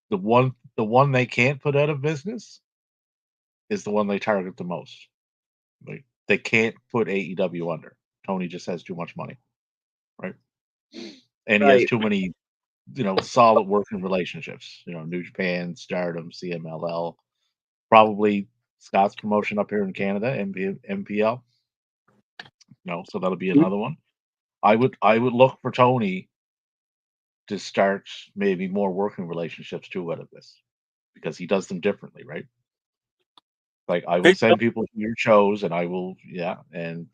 [SPEAKER 2] the one they can't put out of business is the one they target the most. Like they can't put AEW under. Tony just has too much money, right? And he has
[SPEAKER 1] Right.
[SPEAKER 2] too many, solid working relationships. New Japan, Stardom, CMLL, probably Scott's promotion up here in Canada, MPL. So that'll be another one. I would look for Tony to start maybe more working relationships too out of this because he does them differently, right? Like I will send people to your shows, and I will, yeah, and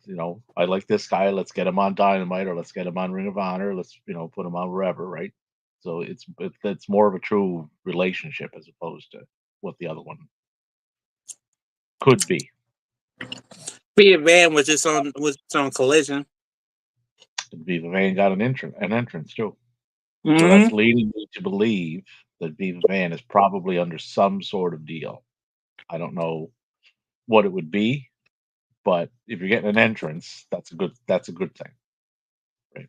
[SPEAKER 2] I like this guy. Let's get him on Dynamite, or let's get him on Ring of Honor. Let's put him on wherever, right? So it's more of a true relationship as opposed to what the other one could be.
[SPEAKER 1] Peter Van was on Collision.
[SPEAKER 2] Viva Van got an entrance too, so
[SPEAKER 1] Mm-hmm.
[SPEAKER 2] that's leading me to believe that Viva Van is probably under some sort of deal. I don't know what it would be, but if you're getting an entrance, that's a good thing, right?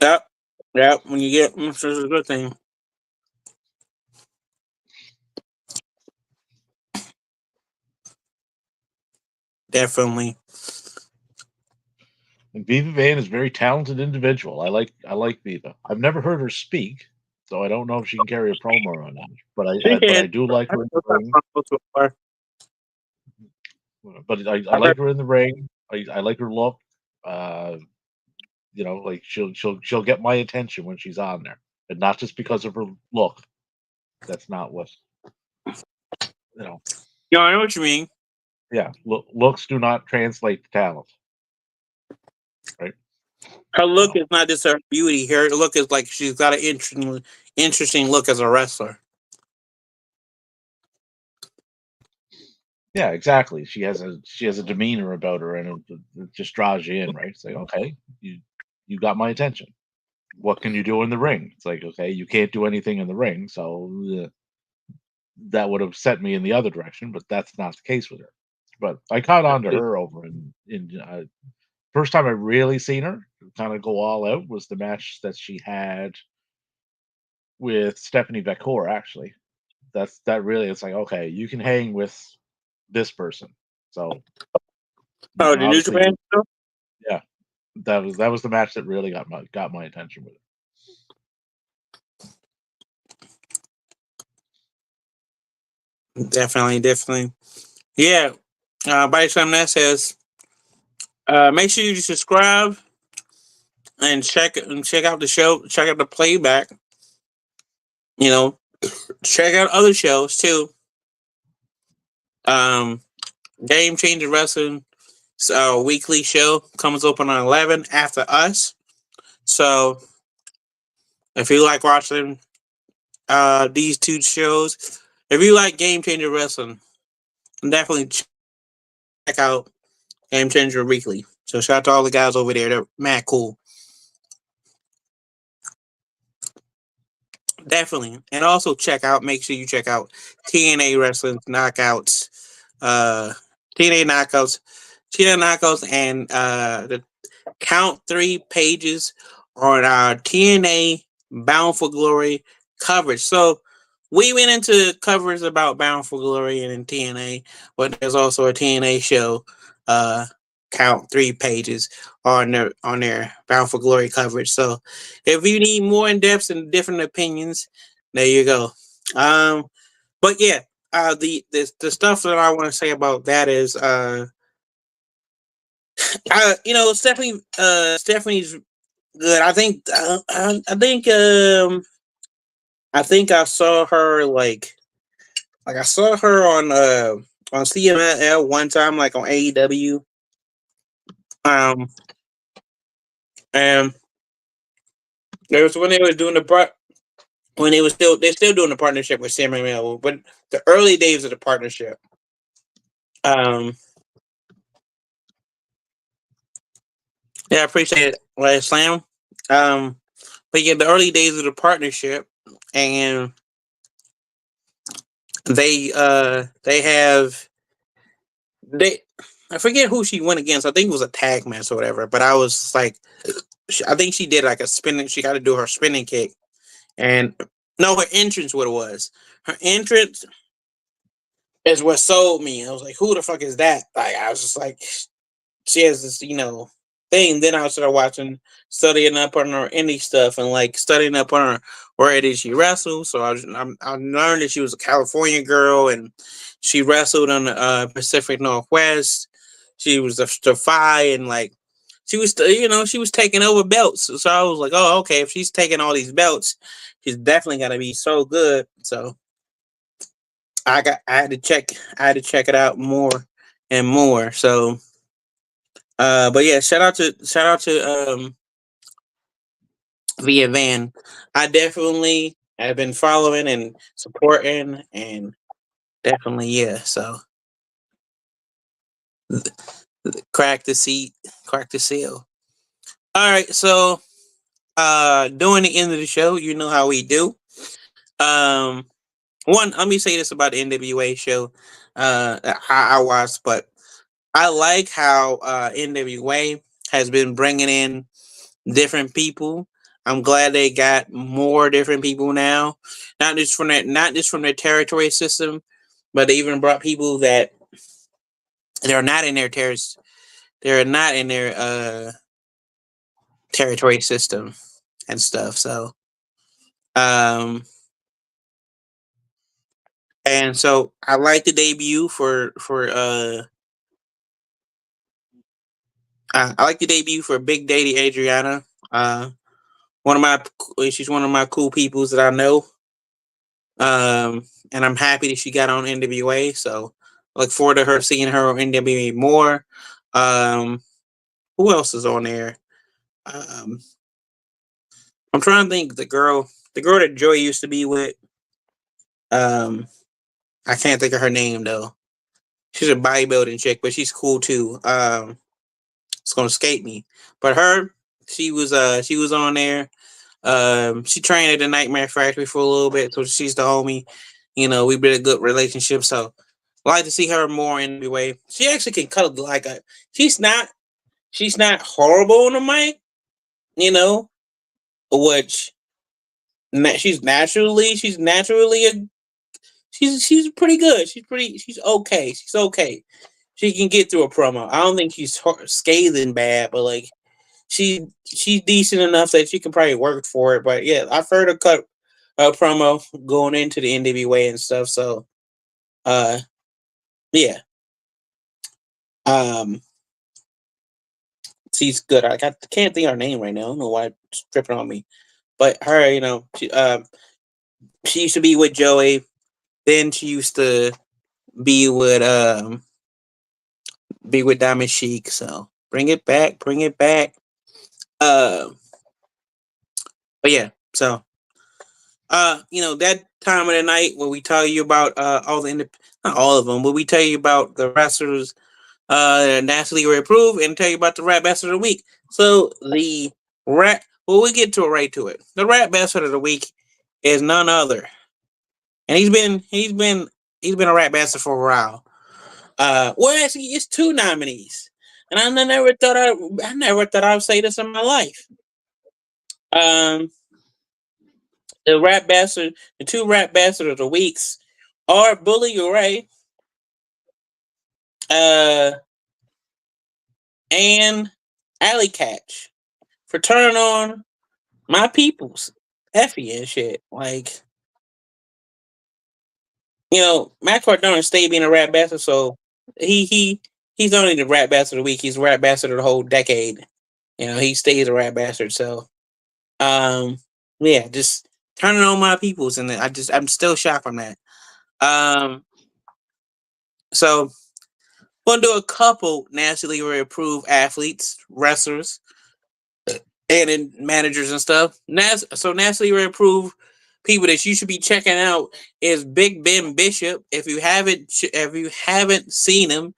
[SPEAKER 1] Yep. Yep. When you get, it's a good thing. Definitely.
[SPEAKER 2] And Viva Van is a very talented individual. I like Viva. I've never heard her speak, so I don't know if she can carry a promo or not. But
[SPEAKER 1] She
[SPEAKER 2] but
[SPEAKER 1] can.
[SPEAKER 2] I do like
[SPEAKER 1] I
[SPEAKER 2] her in the
[SPEAKER 1] know that
[SPEAKER 2] ring.
[SPEAKER 1] from so far.
[SPEAKER 2] But I
[SPEAKER 1] I heard.
[SPEAKER 2] like her in the ring. I like her look. Uh, like she'll get my attention when she's on there, and not just because of her look. That's not what. You know,
[SPEAKER 1] Yeah, I know what you mean.
[SPEAKER 2] yeah, looks do not translate to talent, right?
[SPEAKER 1] Her look
[SPEAKER 2] So
[SPEAKER 1] is not just her beauty. Her look is like she's got an interesting look as a wrestler.
[SPEAKER 2] yeah, exactly. She has a demeanor about her, and it just draws you in, right? It's like, okay, you got my attention. What can you do in the ring? It's like, okay, you can't do anything in the ring, so that would have sent me in the other direction, but that's not the case with her. But I caught on to her over in first time I really seen her kind of go all out was the match that she had with Stephanie Beckor. Actually, that really it's like okay, you can hang with this person, so you
[SPEAKER 1] Oh,
[SPEAKER 2] can
[SPEAKER 1] the New
[SPEAKER 2] obviously
[SPEAKER 1] Japan show?
[SPEAKER 2] yeah. That was the match that really got my attention with it.
[SPEAKER 1] Definitely, definitely. Yeah. By the time that says, make sure you subscribe and check out the show. Check out the playback. You know, check out other shows too. Um, Game Changer Wrestling weekly show comes open on 11 after us. So if you like watching these two shows, if you like Game Changer Wrestling, definitely check out Game Changer Weekly. So shout out to all the guys over there. They're mad cool. Definitely. And also make sure you check out TNA Wrestling Knockouts. Uh TNA Knockouts. TNA Knockouts and the Count 3 pages on our TNA Bound for Glory coverage. So we went into coverage about Bound for Glory and in TNA, but there's also a TNA show, uh, Count 3 pages on their Bound for Glory coverage. So if you need more in depth and different opinions, there you go. Um, but yeah, the stuff that I want to say about that is Stephanie's good. I think I saw her like I saw her on CMLL one time, like on AEW. Um, and there was when they was doing the part when they're still doing the partnership with CMLL, but the early days of the partnership. Um, yeah, I appreciate it, Last Slam. Um, but yeah, the early days of the partnership, and they have they I forget who she went against. I think it was a tag match or whatever. But I was like, I think she did like a spinning. She got to do her spinning kick, and no, her entrance. What it was, her entrance is what sold me. I was like, who the fuck is that? Like, I was just like, she has this, thing. Then I started watching, studying up on her indie stuff, and like studying up on her where did she wrestle. So I learned that she was a California girl, and she wrestled on the Pacific Northwest. She was a Defy, and like she was taking over belts. So I was like, oh, okay, if she's taking all these belts, she's definitely gonna be so good. So I had to check it out more and more. So but yeah, shout out to Via Van. I definitely have been following and supporting and definitely yeah. So crack the seat, crack the seal. All right, so doing the end of the show, you know how we do. Um One, let me say this about the NWA show. I watched, but I like how NWA has been bringing in different people. I'm glad they got more different people now, not just from their territory system, but they even brought people that they're not in their they're not in their territory system and stuff. So, um, and so I like the debut I like the debut for Big Daddy Adriana. Uh, she's one of my cool peoples that I know. And I'm happy that she got on NWA. So look forward to her seeing her on NWA more. Um, who else is on there? Um, I'm trying to think the girl that Joey used to be with. Um, I can't think of her name though. She's a bodybuilding chick, but she's cool too. It's gonna escape me. But her, she was on there. She trained at the Nightmare Factory for a little bit, so she's the homie. You know, we've been a good relationship, so I like to see her more in the way. She actually can cut like a. She's not. She's not horrible on the mic. You know, which she's naturally a. She's pretty good. She's okay. She's okay. She can get through a promo. I don't think she's scathing bad, but like she's decent enough that she can probably work for it. But yeah, I've heard her cut a promo going into the NWA and stuff. So uh yeah. Um she's good. Can't think of her name right now. I don't know why it's tripping on me. But her, she used to be with Joey. Then she used to be with Diamond Sheik. So bring it back, bring it back. Uh but yeah, so that time of the night where we tell you about all not all of them, but we tell you about the wrestlers Nasty Leroy approved and tell you about the rap bastard of the week. So the rap we get to it right to it. The rap bastard of the week is none other. And he's been a rap bastard for a while. Well actually it's two nominees. And I never thought I would say this in my life. Um the two rap bastard of the weeks are Bully Ray uh, and Alley Catch for turning on my peoples, Effie and shit. Like, Matt Cardona stayed being a rap bastard, so he's only the rap bastard of the week. He's a rap bastard of the whole decade. He stays a rap bastard. So, um, yeah, just turning on my peoples, and I'm still shocked from that. Um, so we'll do a couple nationally approved athletes, wrestlers, and in managers and stuff. So nationally approved people that you should be checking out is Big Ben Bishop. If you haven't seen him,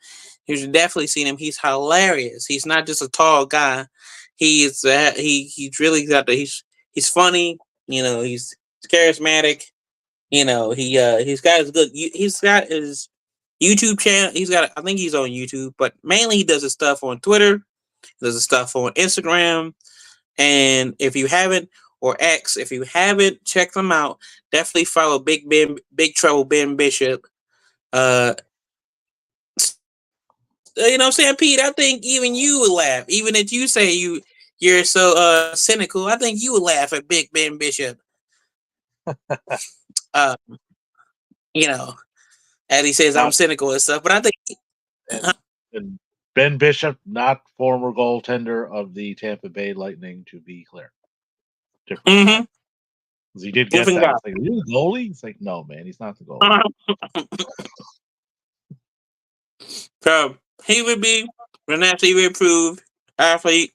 [SPEAKER 1] you should definitely seen him. He's hilarious. He's not just a tall guy. He's really got he's funny. He's charismatic. He's got his YouTube channel. I think he's on YouTube, but mainly he does his stuff on Twitter. He does his stuff on Instagram. And if you haven't, or X, if you haven't checked them out, definitely follow Big Trouble Ben Bishop. What I'm saying, Pete? I think even you would laugh, even if you say you're so cynical. I think you would laugh at Big Ben Bishop. uh, as he says, I'm cynical and stuff, but I think
[SPEAKER 2] and Ben Bishop, not former goaltender of the Tampa Bay Lightning, to be clear. Different. He did get that. It's like, are you the goalie? It's like, no, man, he's not the goalie.
[SPEAKER 1] So he would be the nationally approved athlete.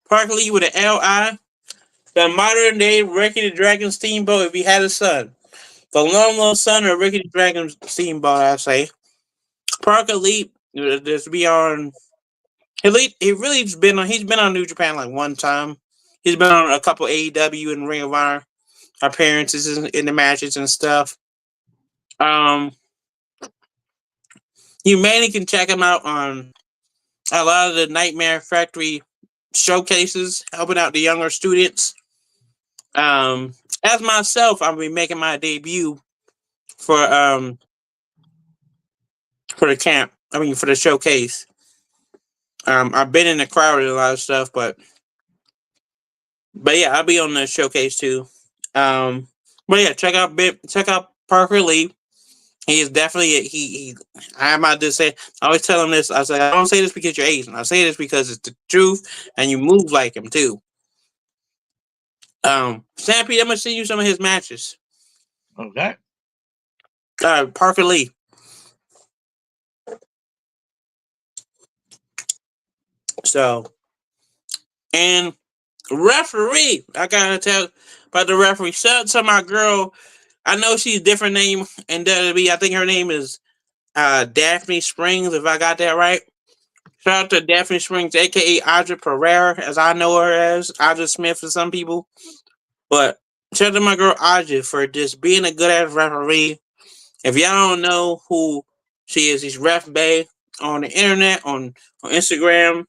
[SPEAKER 1] Parker Lee with an LI, the modern day Ricky the Dragon Steamboat if he had a son. The long son of Ricky the Dragon Steamboat, I say. Parker Lee, just be on. He's been on New Japan like one time. He's been on a couple AEW and Ring of Honor appearances in the matches and stuff. You mainly can check him out on a lot of the Nightmare Factory showcases, helping out the younger students. As myself, I'll be making my debut for the camp. For the showcase. I've been in the crowd and a lot of stuff, but yeah, I'll be on the showcase too. But yeah, check out Parker Lee. He is definitely he. I'm about to say. I always tell him this. I say I don't say this because you're Asian. I say this because it's the truth, and you move like him too. Stampede, I'm gonna send you some of his matches.
[SPEAKER 2] Okay.
[SPEAKER 1] Parker Lee. So, and referee, I gotta tell about the referee. Shout out to my girl. I know she's a different name in WWE. I think her name is Daphne Springs, if I got that right. Shout out to Daphne Springs, aka Audra Pereira, as I know her as Audra Smith for some people. But shout out to my girl Audra for just being a good ass referee. If y'all don't know who she is, she's Ref Bay on the internet, on Instagram.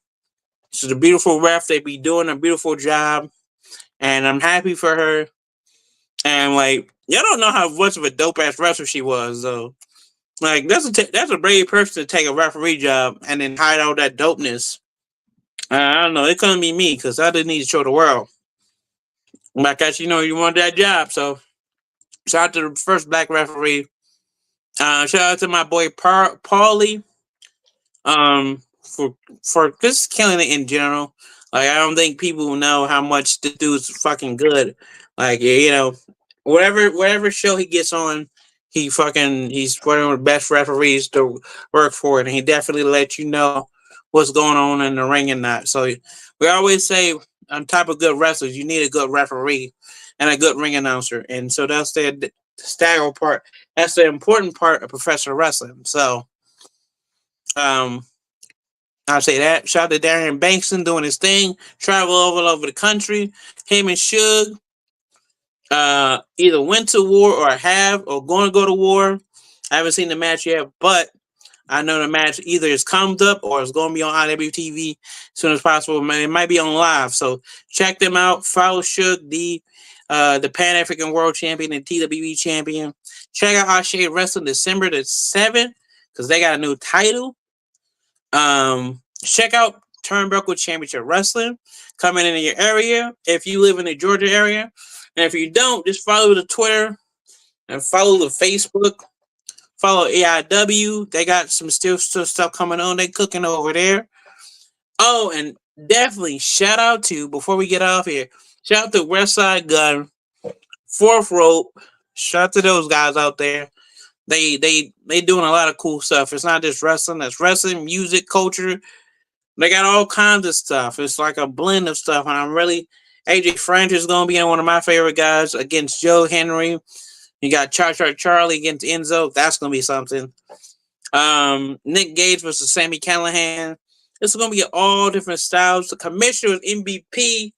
[SPEAKER 1] She's a beautiful ref. They be doing a beautiful job, and I'm happy for her. And like, y'all don't know how much of a dope ass wrestler she was, though. Like, that's a brave person to take a referee job and then hide all that dopeness. I don't know. It couldn't be me because I didn't need to show the world. Because you want that job. So shout out to the first black referee. Shout out to my boy Paulie. For just killing it in general. Like, I don't think people know how much this dude's fucking good. Like, whatever show he gets on, he's one of the best referees to work for it, and he definitely let you know what's going on in the ring and not. So we always say, on top of good wrestlers, you need a good referee and a good ring announcer, and so that's the stagger part. That's the important part of professional wrestling. So, um, I'll say that. Shout out to Darian Bankston doing his thing, travel all over the country. Him and Suge either went to war or have or going to go to war. I haven't seen the match yet, but I know the match either is comes up or it's going to be on IWTV as soon as possible. It might be on live, so check them out. Follow Suge, the Pan African World Champion and TWE Champion. Check out Ashe Wrestling December the 7th because they got a new title. Check out Turnbuckle Championship Wrestling coming in your area if you live in the Georgia area. And if you don't, just follow the Twitter and follow the Facebook. Follow AIW. They got some still stuff coming on. They cooking over there. Oh, and definitely shout out to, before we get off here, shout out to Westside Gun, Fourth Rope. Shout out to those guys out there. They doing a lot of cool stuff. It's not just wrestling. That's wrestling, music, culture. They got all kinds of stuff. It's like a blend of stuff, and I'm really AJ French is going to be one of my favorite guys against Joe Henry. You got Charlie against Enzo. That's going to be something. Nick Gage versus Sammy Callahan. It's going to be all different styles. The commissioner is MVP.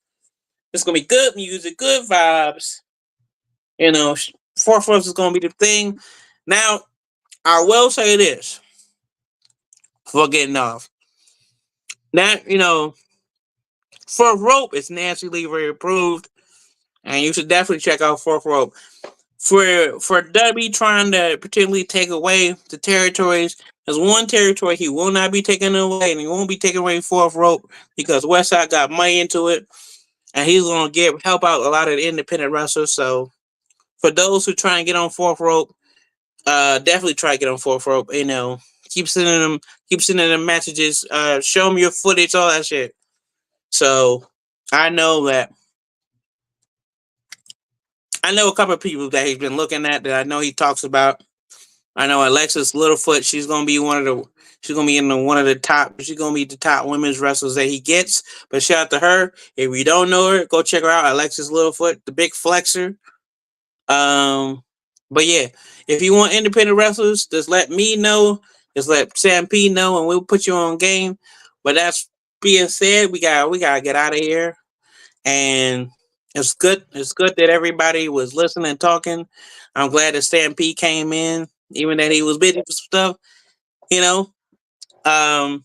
[SPEAKER 1] It's going to be good music, good vibes. Fourth Force is going to be the thing. Now, I will say this before getting off. That, Fourth Rope is Nasty Leroy approved, and you should definitely check out Fourth Rope. For W trying to potentially take away the territories, there's one territory he will not be taking away, and he won't be taking away Fourth Rope because Westside got money into it, and he's gonna help out a lot of the independent wrestlers. So for those who try and get on Fourth Rope, definitely try to get on Fourth Rope. Keep sending them messages, show them your footage, all that shit. So I know a couple of people that he's been looking at that I know he talks about. I know Alexis Littlefoot. She's gonna be in one of the top. She's gonna be the top women's wrestlers that he gets. But shout out to her. If you don't know her, go check her out. Alexis Littlefoot, the big flexer. But yeah, if you want independent wrestlers, just let me know. Just let Sam P know, and we'll put you on game. But that's being said, we gotta get out of here. And it's good. It's good that everybody was listening and talking. I'm glad that Sam P came in, even that he was busy for stuff. You know. Um.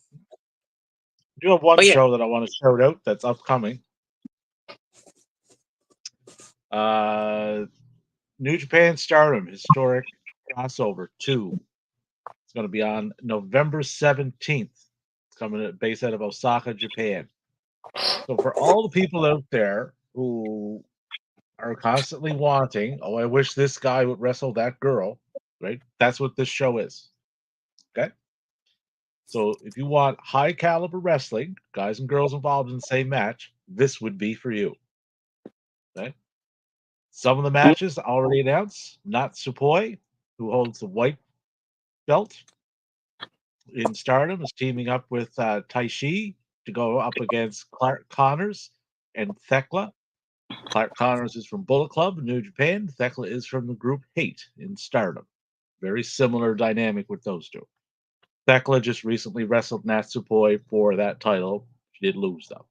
[SPEAKER 2] I do have one
[SPEAKER 1] But yeah.
[SPEAKER 2] show that I want to shout out that's upcoming. New Japan Stardom Historic Crossover 2. It's going to be on November 17th. It's coming based out of Osaka, Japan. So for all the people out there who are constantly wanting, oh, I wish this guy would wrestle that girl, right? That's what this show is. Okay? So if you want high caliber wrestling, guys and girls involved in the same match, this would be for you. Okay? Some of the matches already announced. Natsupoi, who holds the white belt in Stardom, is teaming up with Taishi to go up against Clark Connors and Thekla. Clark Connors is from Bullet Club, New Japan. Thekla is from the group Hate in Stardom. Very similar dynamic with those two. Thekla just recently wrestled Natsupoi for that title. She did lose, though.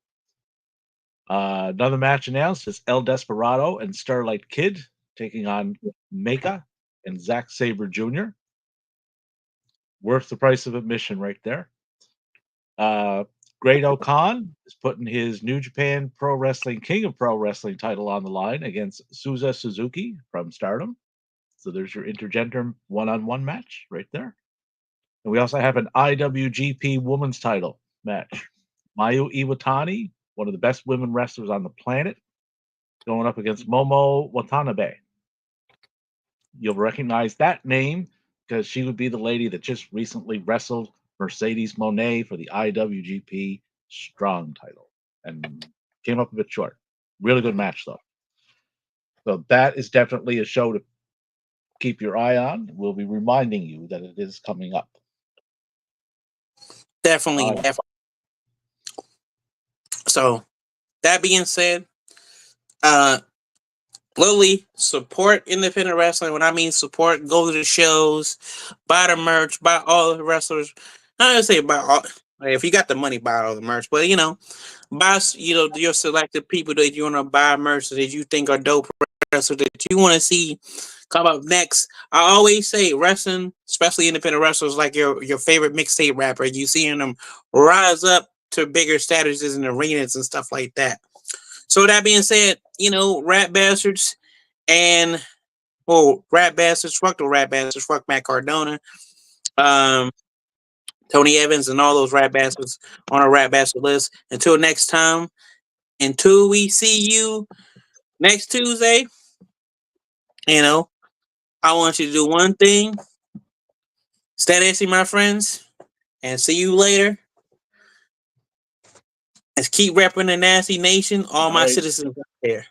[SPEAKER 2] Another match announced is El Desperado and Starlight Kid taking on Mecha and Zack Sabre Jr. Worth the price of admission right there. Great O'Khan is putting his New Japan Pro Wrestling King of Pro Wrestling title on the line against Suza Suzuki from Stardom. So there's your intergender one-on-one match right there. And we also have an IWGP Women's title match. Mayu Iwatani, one of the best women wrestlers on the planet, going up against Momo Watanabe. You'll recognize that name because she would be the lady that just recently wrestled Mercedes Moné for the IWGP Strong title and came up a bit short. Really good match, though. So that is definitely a show to keep your eye on. We'll be reminding you that it is coming up.
[SPEAKER 1] Definitely. So, that being said, Lily, support independent wrestling. When I mean support, go to the shows, buy the merch, buy all the wrestlers. I don't say buy all. If you got the money, buy all the merch. But buy your selected people that you want to buy merch that you think are dope wrestlers that you want to see come up next. I always say wrestling, especially independent wrestlers, like your favorite mixtape rapper. You seeing them rise up to bigger statuses in arenas and stuff like that. So that being said, Rat Bastards and Rat Bastards, fuck the Rat Bastards, fuck Matt Cardona, Tony Evans, and all those Rat Bastards on our Rat Bastard list. Until next time, until we see you next Tuesday, I want you to do one thing. Stay nasty, my friends, and see you later. Let's keep repping the Nasty Nation, all my citizens out there.